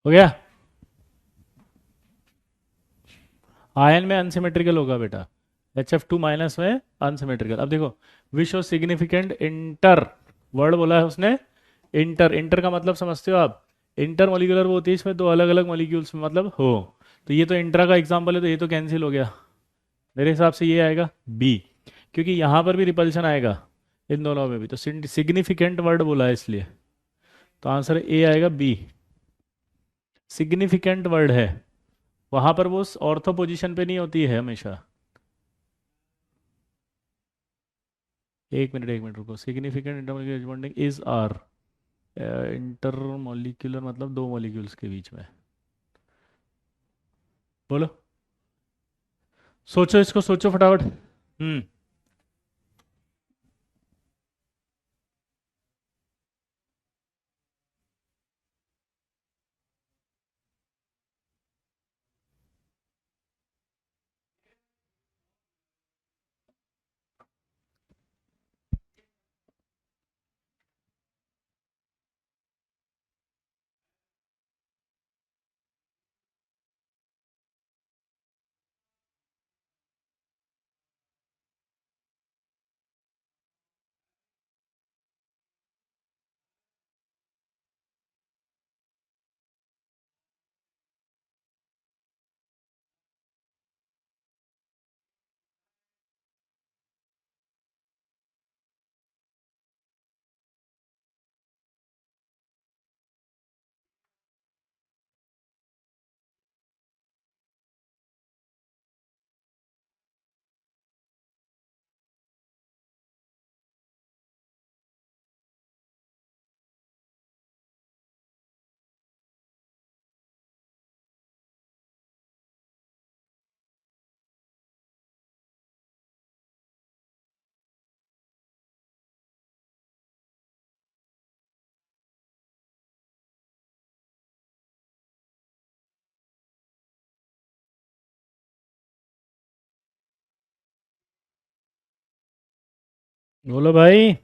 [SPEAKER 1] हो गया? आयन में अनसिमेट्रिकल होगा बेटा, एच एफ टू माइनस में अनसिमेट्रिकल। अब देखो, विशो सिग्निफिकेंट इंटर, वर्ड बोला है उसने, इंटर। इंटर का मतलब समझते हो आप? इंटर मोलिकुलर वो होती है इसमें दो अलग अलग मोलिक्यूल्स में मतलब हो। तो ये तो इंट्रा का एग्जाम्पल है, तो ये तो कैंसिल हो गया। मेरे हिसाब से ये आएगा बी, क्योंकि यहाँ पर भी रिपल्शन आएगा इन दोनों में भी, तो सिग्निफिकेंट वर्ड बोला है इसलिए। तो आंसर ए आएगा बी, सिग्निफिकेंट वर्ड है। वहां पर वो ऑर्थो पोजीशन पे नहीं होती है हमेशा। एक मिनट रुको, significant intermolecular bonding is are, intermolecular मतलब दो मॉलिक्यूल्स के बीच में। बोलो, सोचो इसको, सोचो फटाफट। हम्म। बोलो भाई।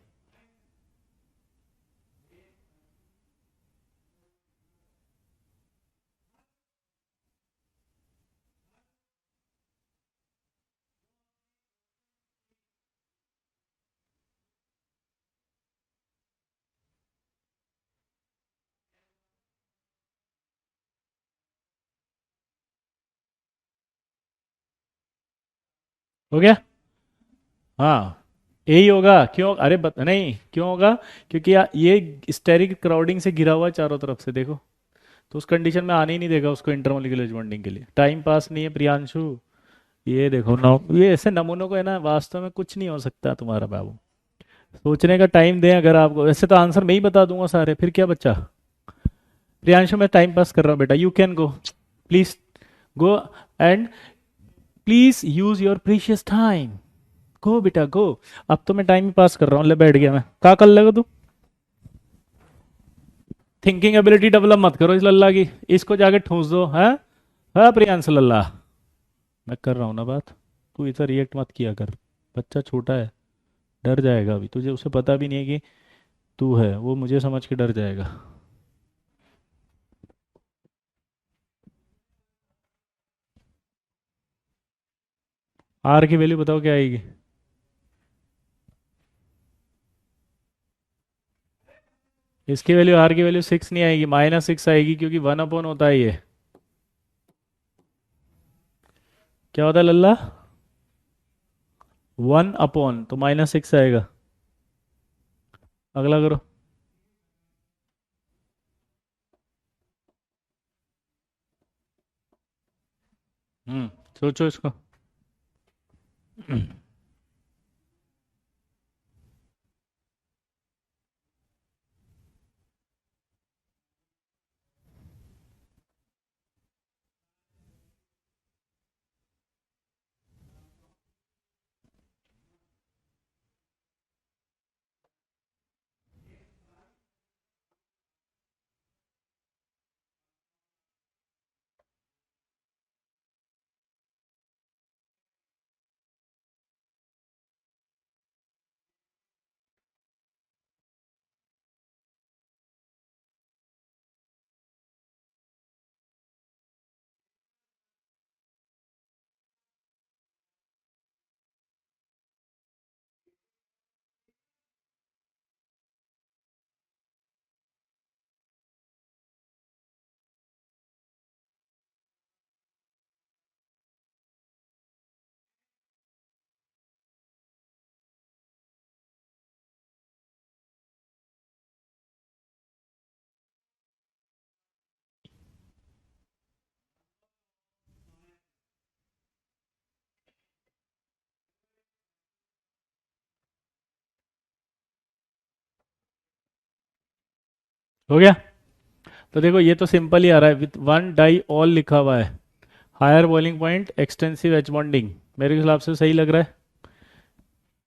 [SPEAKER 1] हो गया। हाँ, यही होगा। क्यों? अरे नहीं, क्यों होगा? क्योंकि ये स्टेरिक क्राउडिंग से घिरा हुआ है चारों तरफ से, देखो। तो उस कंडीशन में आने ही नहीं देगा उसको इंटरमोलिकुलर बॉन्डिंग के लिए। टाइम पास नहीं है प्रियांशु। ये देखो ये ऐसे नमूनों को है ना, वास्तव में कुछ नहीं हो सकता तुम्हारा बाबू। सोचने का टाइम दें अगर आपको। वैसे तो आंसर मैं ही बता दूंगा सारे, फिर क्या बच्चा। प्रियांशु, मैं टाइम पास कर रहा हूँ बेटा, you can go. Please go. And please use your precious time. Go बेटा गो। अब तो मैं टाइम ही पास कर रहा हूँ, ले बैठ गया मैं। क्या कर लेगा तू? थिंकिंग एबिलिटी डेवलप मत करो इस लल्ला की। इसको जाके ठूस दो है। हाँ प्रियांश लल्ला, मैं कर रहा हूँ ना बात। तू इतना रिएक्ट मत किया कर। बच्चा छोटा है, डर जाएगा अभी। तुझे उसे पता भी नहीं है कि तू है, वो मुझे समझ के डर जाएगा। आर की वैल्यू बताओ क्या आएगी? इसकी वैल्यू, आर की वैल्यू 6 नहीं आएगी, -6 आएगी, क्योंकि 1 अपॉन होता है ये। क्या होता है लल्ला? 1 अपॉन, तो -6 आएगा। अगला करो। सोचो इसको। हो गया। तो देखो ये तो सिंपल ही आ रहा है, विथ वन डाई ऑल लिखा हुआ है। Higher boiling point, extensive H bonding, मेरे हिसाब से सही लग रहा है।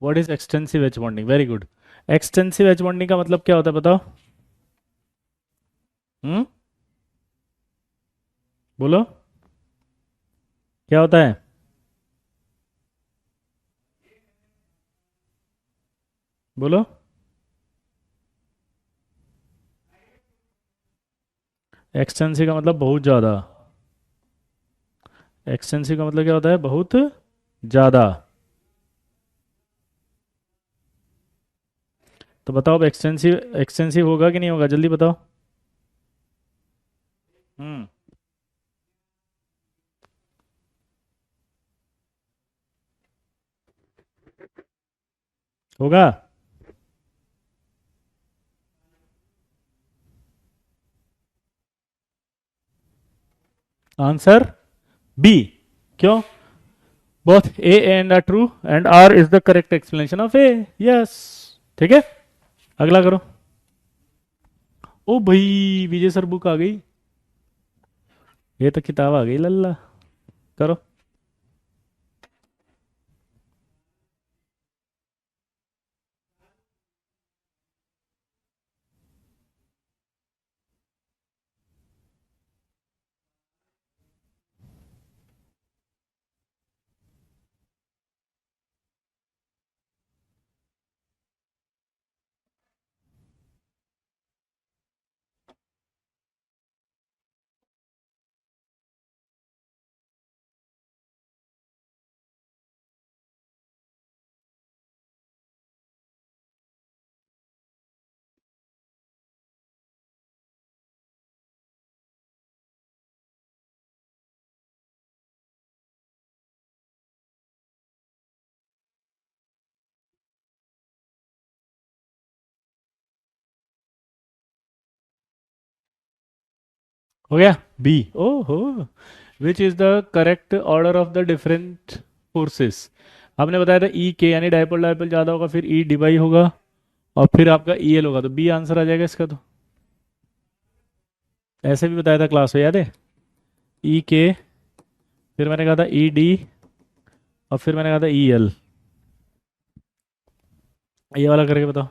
[SPEAKER 1] What is extensive H bonding? Very good. Extensive H bonding का मतलब क्या होता है बताओ? हम्म, बोलो। क्या होता है? बोलो। एक्सटेंसिव का मतलब बहुत ज़्यादा। एक्सटेंसिव का मतलब क्या होता है? बहुत ज़्यादा। तो बताओ अब एक्सटेंसिव एक्सटेंसिव होगा कि नहीं होगा, जल्दी बताओ। हम्म, होगा। Answer B. क्यों? Both A and R true and R is the correct explanation of A. Yes. ठीक है, अगला करो। ओ भाई, विजय सर बुक आ गई। ये तो किताब आ गई लल्ला। करो। हो गया बी। ओहो, which is the correct order of the different forces. आपने बताया था ई के यानी डाइपोल डाइपोल ज़्यादा होगा, फिर ई डिवाई होगा, और फिर आपका ई एल होगा, तो बी आंसर आ जाएगा इसका तो। ऐसे भी बताया था क्लास में, याद है? ई के, फिर मैंने कहा था ई डी, और फिर मैंने कहा था ई एल। ये वाला करके बताओ।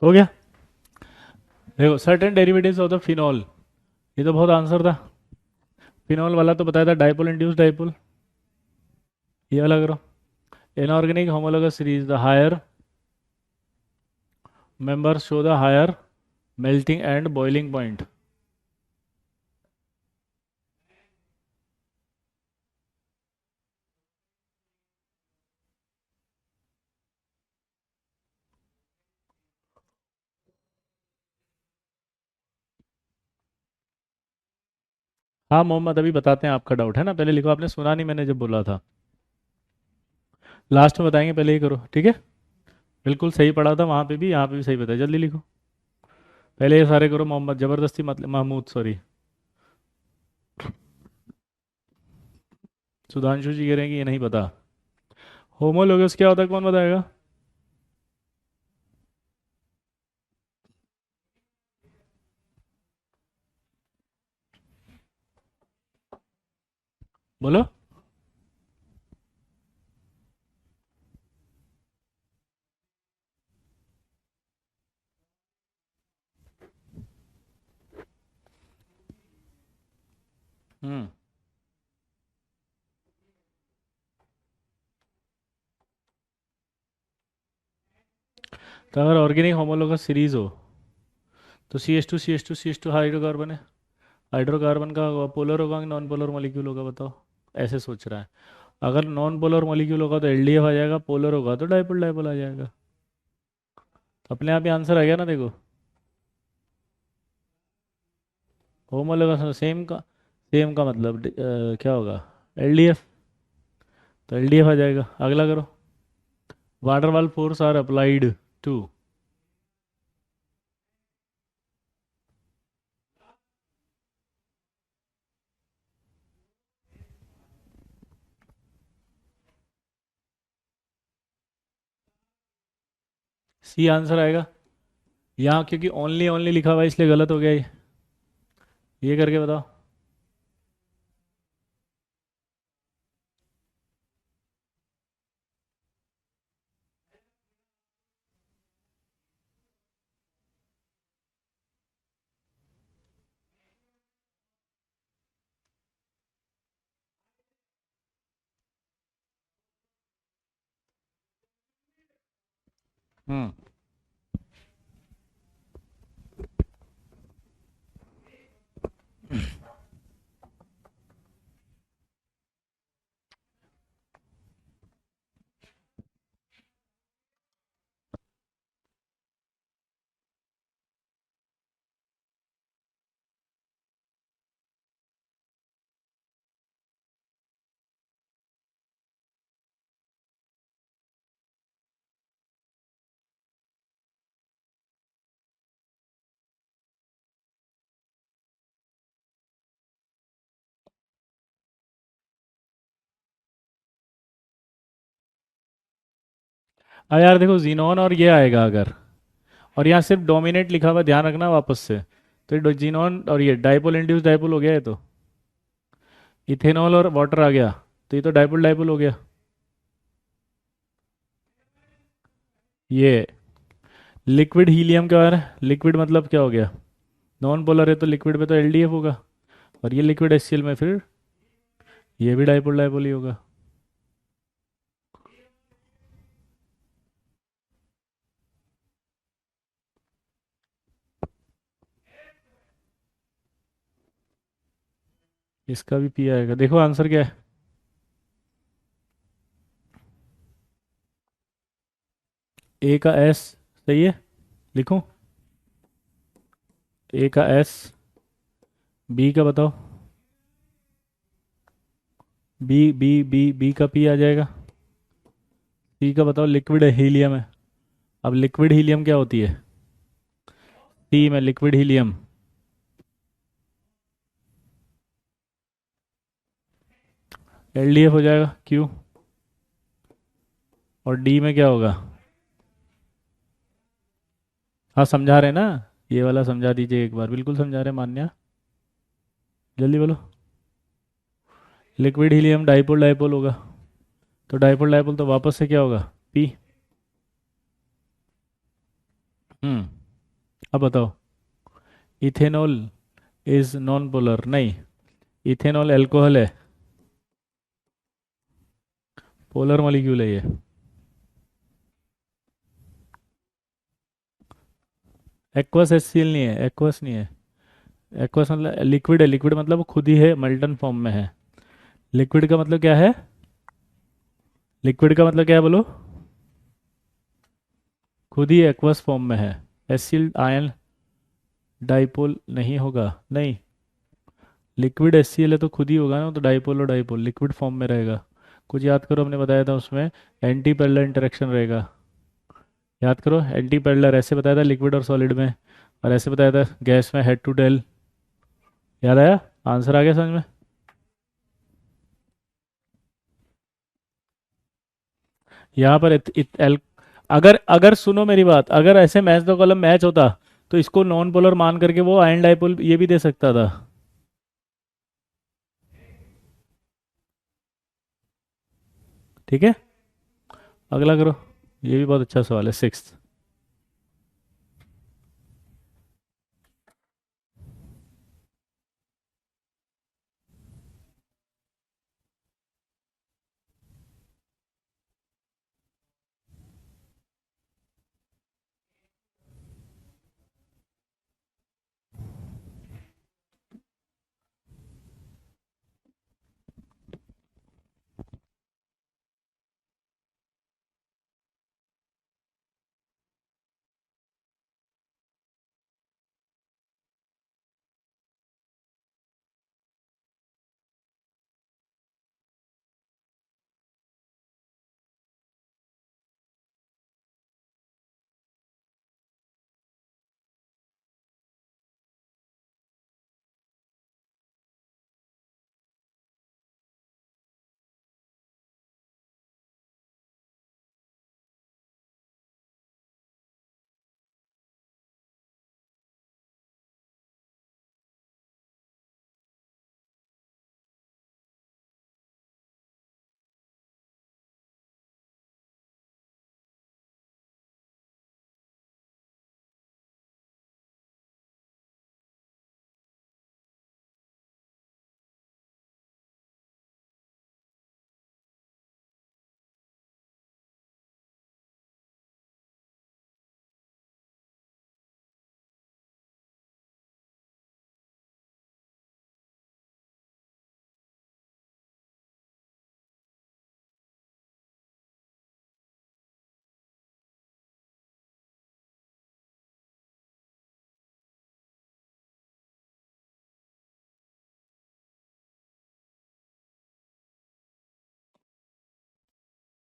[SPEAKER 1] हो गया। देखो, certain derivatives of the phenol, ये तो बहुत आंसर था। फिनॉल वाला तो बताया था, डाइपोल इंड्यूस डाइपोल। ये वाला करो, inorganic homologous series, the higher members show the higher melting and boiling point. हाँ मोहम्मद, अभी बताते हैं, आपका डाउट है ना, पहले लिखो, आपने सुना नहीं मैंने जब बोला था। लास्ट में बताएंगे, पहले ही करो, ठीक है? बिल्कुल सही पढ़ा था वहाँ पे भी, यहाँ पे भी सही बताया, जल्दी लिखो। पहले ये सारे करो मोहम्मद, जबरदस्ती मत, महमूद सॉरी। सुधांशु जी कह रहे हैं कि ये नहीं पता। होमोलोगस क्या होता है, कौन बताएगा? बोलो। हम्म। तो अगर ऑर्गेनिक होमोलोगस सीरीज हो, तो सी एच टू हाइड्रोकार्बन है। हाइड्रोकार्बन का पोलर होगा कि नॉन पोलर मॉलिक्यूल होगा, बताओ? ऐसे सोच रहा है। अगर नॉन पोलर मॉलिक्यूल होगा तो एलडीएफ आ जाएगा, पोलर होगा तो डाइपोल डाइपोल आ जाएगा। अपने आप ही आंसर आ गया ना, देखो। होमोलोगस सेम का मतलब क्या होगा? एलडीएफ। तो एलडीएफ आ जाएगा। अगला करो। Water wall force are applied to. C answer आएगा। यहाँ क्योंकि ओनली ओनली लिखा हुआ है इसलिए गलत हो गया ये करके बताओ। हम्म। यार देखो जीनोन और ये आएगा अगर, और यहाँ सिर्फ डोमिनेट लिखा हुआ, ध्यान रखना वापस से। तो ये जीनोन और ये डाइपोल इंड्यूस डाइपोल हो गया, ये तो इथेनॉल और वाटर आ गया, तो ये तो डाइपोल डाइपोल हो गया। ये लिक्विड हीलियम क्या हो रहा है, लिक्विड मतलब क्या हो गया, नॉन पोलर है तो लिक्विड में तो एलडीएफ होगा, और ये लिक्विड एचसीएल में फिर ये भी डाइपोल डाइपोल ही होगा। इसका भी पी आएगा, देखो आंसर क्या है। ए का एस सही है, लिखूं, ए का एस, बी का बताओ, बी का पी आ जाएगा, सी का बताओ, लिक्विड हीलियम है। अब लिक्विड हीलियम क्या होती है, सी में लिक्विड हीलियम, एलडीएफ हो जाएगा क्यू, और डी में क्या होगा, हाँ समझा रहे ना, ये वाला समझा दीजिए एक बार, बिल्कुल समझा रहे मान्या, जल्दी बोलो। लिक्विड हीलियम डाइपोल डाइपोल होगा, तो डाइपोल डाइपोल तो वापस से क्या होगा, पी। हम्म। अब बताओ, इथेनॉल इज नॉन पोलर नहीं, इथेनॉल एल्कोहल है, पोलर मॉलिक्यूल है ये। एक्वस एचसीएल नहीं है, एक्वस नहीं है, एक्वस मतलब लिक्विड है, लिक्विड मतलब वो खुद ही है, मल्टन फॉर्म में है। लिक्विड का मतलब क्या है, लिक्विड का मतलब क्या है बोलो, खुद ही एक्वस फॉर्म में है। एचसीएल आयन डाइपोल नहीं होगा, नहीं, लिक्विड एचसीएल है तो खुद ही होगा ना, तो डाइपोल और डाइपोल लिक्विड फॉर्म में रहेगा। कुछ याद करो, हमने बताया था उसमें एंटी पैरेलल इंटरेक्शन रहेगा, याद करो, एंटी पैरेलल ऐसे बताया था लिक्विड और सॉलिड में, और ऐसे बताया था गैस में, हेड टू टेल, याद आया, आंसर आ गया समझ में। यहाँ पर अगर अगर सुनो मेरी बात, अगर ऐसे मैच दो कॉलम मैच होता, तो इसको नॉन पोलर मान करके वो आयन डाइपोल ये भी दे सकता था। ठीक है, अगला करो, ये भी बहुत अच्छा सवाल है, सिक्स।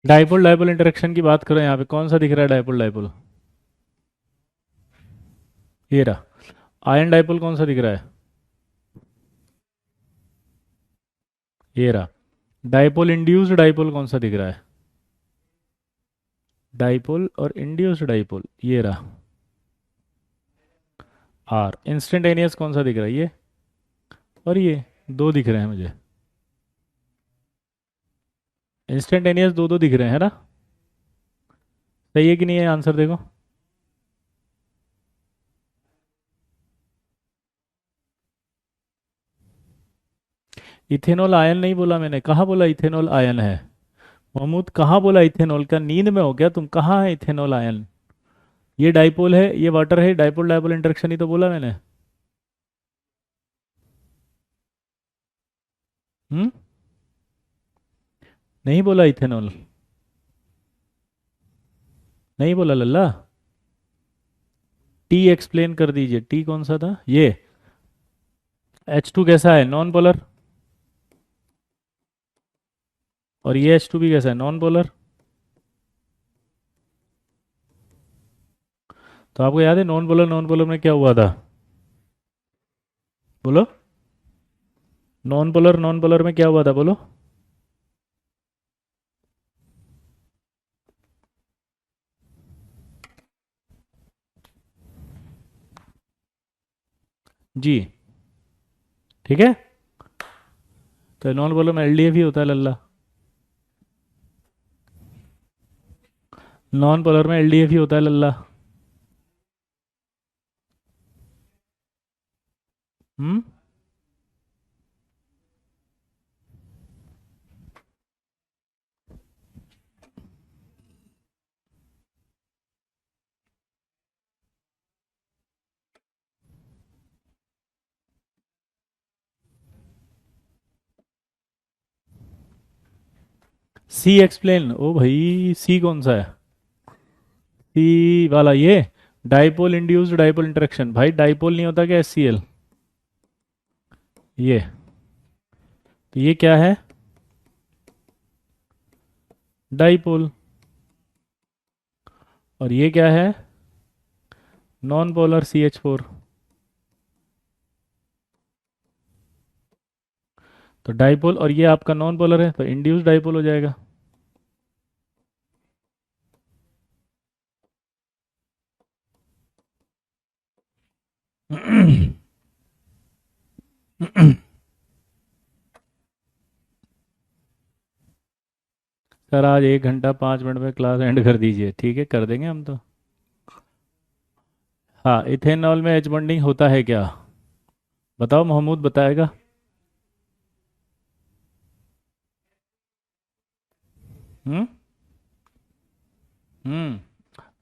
[SPEAKER 1] डाइपोल डाइपोल इंटरेक्शन की बात करो, यहाँ पे कौन सा दिख रहा है डाइपोल डाइपोल, ये रहा। आयन डाइपोल कौन सा दिख रहा है, ये रहा। डाइपोल इंड्यूस्ड डाइपोल कौन सा दिख रहा है, डाइपोल और इंड्यूस्ड डाइपोल, ये रहा आर। इंस्टेंटेनियस कौन सा दिख रहा है, ये और ये, दो दिख रहे हैं मुझे। इंस्टेंटेनियस दो दो दिख रहे हैं ना, सही है कि नहीं है, आंसर देखो। इथेनॉल आयन नहीं बोला मैंने, कहाँ बोला इथेनॉल आयन है? महमूद कहाँ बोला इथेनॉल का, नींद में हो गया तुम? कहाँ है इथेनॉल आयन? ये डाइपोल है, ये वाटर है, डाइपोल डाइपोल इंटरेक्शन ही तो बोला मैंने। हम्म, नहीं बोला इथेनॉल, नहीं बोला लल्ला। टी एक्सप्लेन कर दीजिए, टी कौन सा था ये? H2 कैसा है, नॉन पोलर। और ये H2 भी कैसा है, नॉन पोलर। तो आपको याद है नॉन पोलर में क्या हुआ था? बोलो, नॉन पोलर में क्या हुआ था, बोलो। जी, ठीक है। तो नॉन पोलर में एलडीएफ ही होता है लल्ला, नॉन पोलर में एलडीएफ ही होता है लल्ला। हम्म, सी एक्सप्लेन, ओ भाई सी कौन सा है? सी वाला ये, डाइपोल इंड्यूस्ड डाइपोल इंटरेक्शन। भाई डाइपोल नहीं होता क्या HCl? ये, तो ये क्या है, डाइपोल। और ये क्या है, नॉन पोलर CH4। तो डाइपोल और ये आपका नॉन पोलर है, तो इंड्यूस्ड डाइपोल हो जाएगा। सर आज 1 घंटा 5 मिनट में क्लास एंड कर दीजिए, ठीक है कर देंगे हम तो। हाँ, इथेनॉल में एच बॉन्डिंग होता है क्या? बताओ, महमूद बताएगा। हम्म,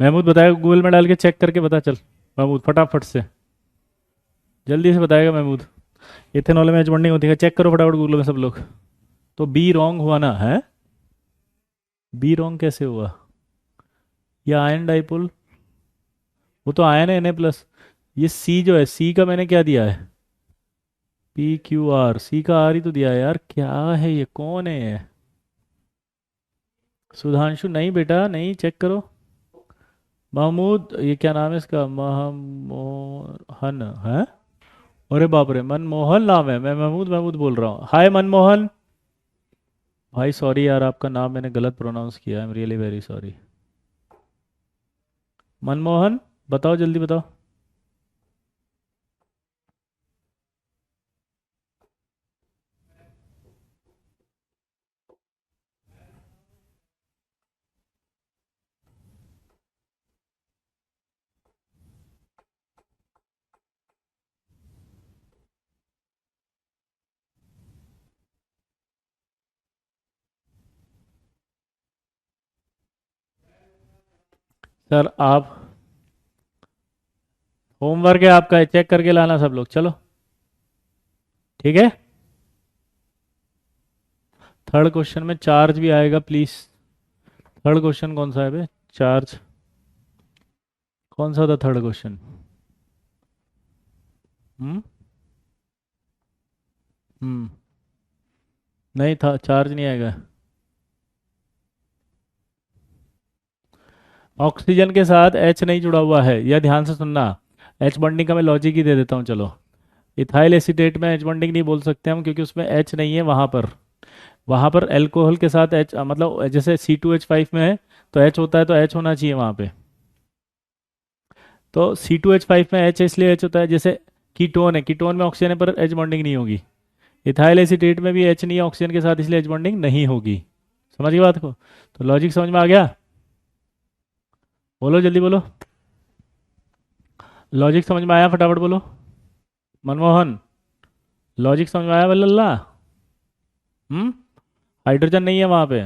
[SPEAKER 1] महमूद बताएगा, गूगल में डाल के चेक करके बता चल। महमूद फटाफट से, जल्दी से बताएगा महमूद। इथेनॉल में एच बॉन्डिंग होती है, चेक करो फटाफट गूगल में सब लोग। तो बी रॉन्ग हुआ ना है? बी रॉन्ग कैसे हुआ? ये आयन डाइपोल, वो तो आयन है Na+। ये सी जो है, सी का मैंने क्या दिया है, PQR, सी का आर ही तो दिया है यार। क्या है ये, कौन है ये? सुधांशु नहीं बेटा, नहीं, चेक करो। महमूद, ये क्या नाम है इसका, महमोहन है? अरे बाप रे, मनमोहन नाम है, मैं महमूद महमूद बोल रहा हूँ। हाय मनमोहन। भाई सॉरी यार, आपका नाम मैंने गलत प्रोनाउंस किया, I am really very sorry. Manmohan, बताओ जल्दी बताओ। सर आप, होमवर्क है आपका, चेक करके लाना सब लोग, चलो ठीक है। थर्ड क्वेश्चन में चार्ज भी आएगा प्लीज। थर्ड क्वेश्चन कौन सा है बे, चार्ज कौन सा था थर्ड क्वेश्चन? हम्म, हम्म, नहीं था, चार्ज नहीं आएगा। ऑक्सीजन के साथ H नहीं जुड़ा हुआ है, यह ध्यान से सुनना। H बॉन्डिंग का मैं लॉजिक ही दे देता हूँ, चलो। इथाइल एसीटेट में H बॉन्डिंग नहीं बोल सकते हम, क्योंकि उसमें H नहीं है वहाँ पर। वहाँ पर एल्कोहल के साथ H, मतलब जैसे C2H5 में है, तो H होता है तो H होना चाहिए वहाँ पे। तो C2H5 में H इसलिए H होता है, जैसे कीटोन है, कीटोन में ऑक्सीजन है पर H बॉन्डिंग नहीं होगी। इथाइल एसीटेट में भी H नहीं है ऑक्सीजन के साथ, इसलिए H बॉन्डिंग नहीं होगी। समझ गई बात को? तो लॉजिक समझ में आ गया? बोलो जल्दी बोलो, लॉजिक समझ में आया? फटाफट बोलो मनमोहन, लॉजिक समझ में आया वल्लल्ला? हाइड्रोजन नहीं है वहाँ पे।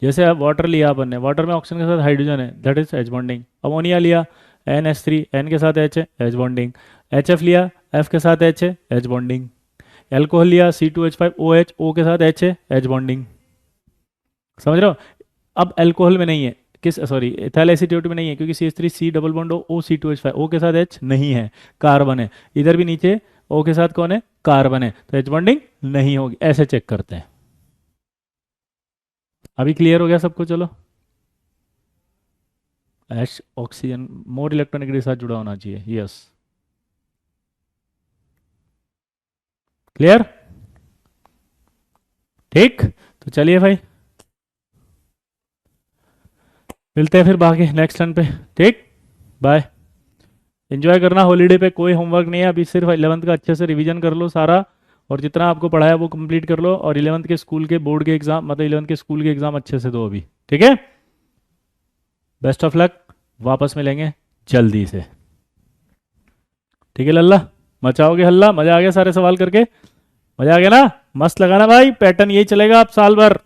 [SPEAKER 1] जैसे अब वाटर लिया अपन ने, वाटर में ऑक्सीजन के साथ हाइड्रोजन है, that is H bonding. Ammonia लिया, NH3, N के साथ H है, एच बॉन्डिंग। HF लिया, F के साथ H है, एच बॉन्डिंग। एल्कोहल लिया, C2H5OH, O के साथ H है, एच बॉन्डिंग। समझ रहे हो? अब एल्कोहल में नहीं है, किस सॉरी इथाइल एसीटेट में नहीं है, क्योंकि CH3C double bond O, C2H5, O के साथ H नहीं है, कार्बन है। इधर भी नीचे O के साथ कौन है? कार्बन है, तो एच बॉन्डिंग नहीं होगी। ऐसे चेक करते हैं। अभी क्लियर हो गया सबको? चलो, एच ऑक्सीजन मोर इलेक्ट्रॉनिक के साथ जुड़ा होना चाहिए, यस। क्लियर? ठीक, तो चलिए भाई, मिलते हैं फिर बाकी नेक्स्ट टर्न पे। ठीक, बाय। एंजॉय करना हॉलीडे पे, कोई होमवर्क नहीं है अभी, सिर्फ 11th का अच्छे से रिवीजन कर लो सारा, और जितना आपको पढ़ाया वो कंप्लीट कर लो, और 11th के स्कूल के बोर्ड के एग्जाम, मतलब 11th के स्कूल के एग्जाम अच्छे से दो अभी, ठीक है? बेस्ट ऑफ लक, वापस मिलेंगे जल्दी से। ठीक है लल्ला, मचाओगे हल्ला? मजा आ गया सारे सवाल करके? मजा आ गया ना? मस्त लगा ना भाई? पैटर्न यही चलेगा अब साल भर।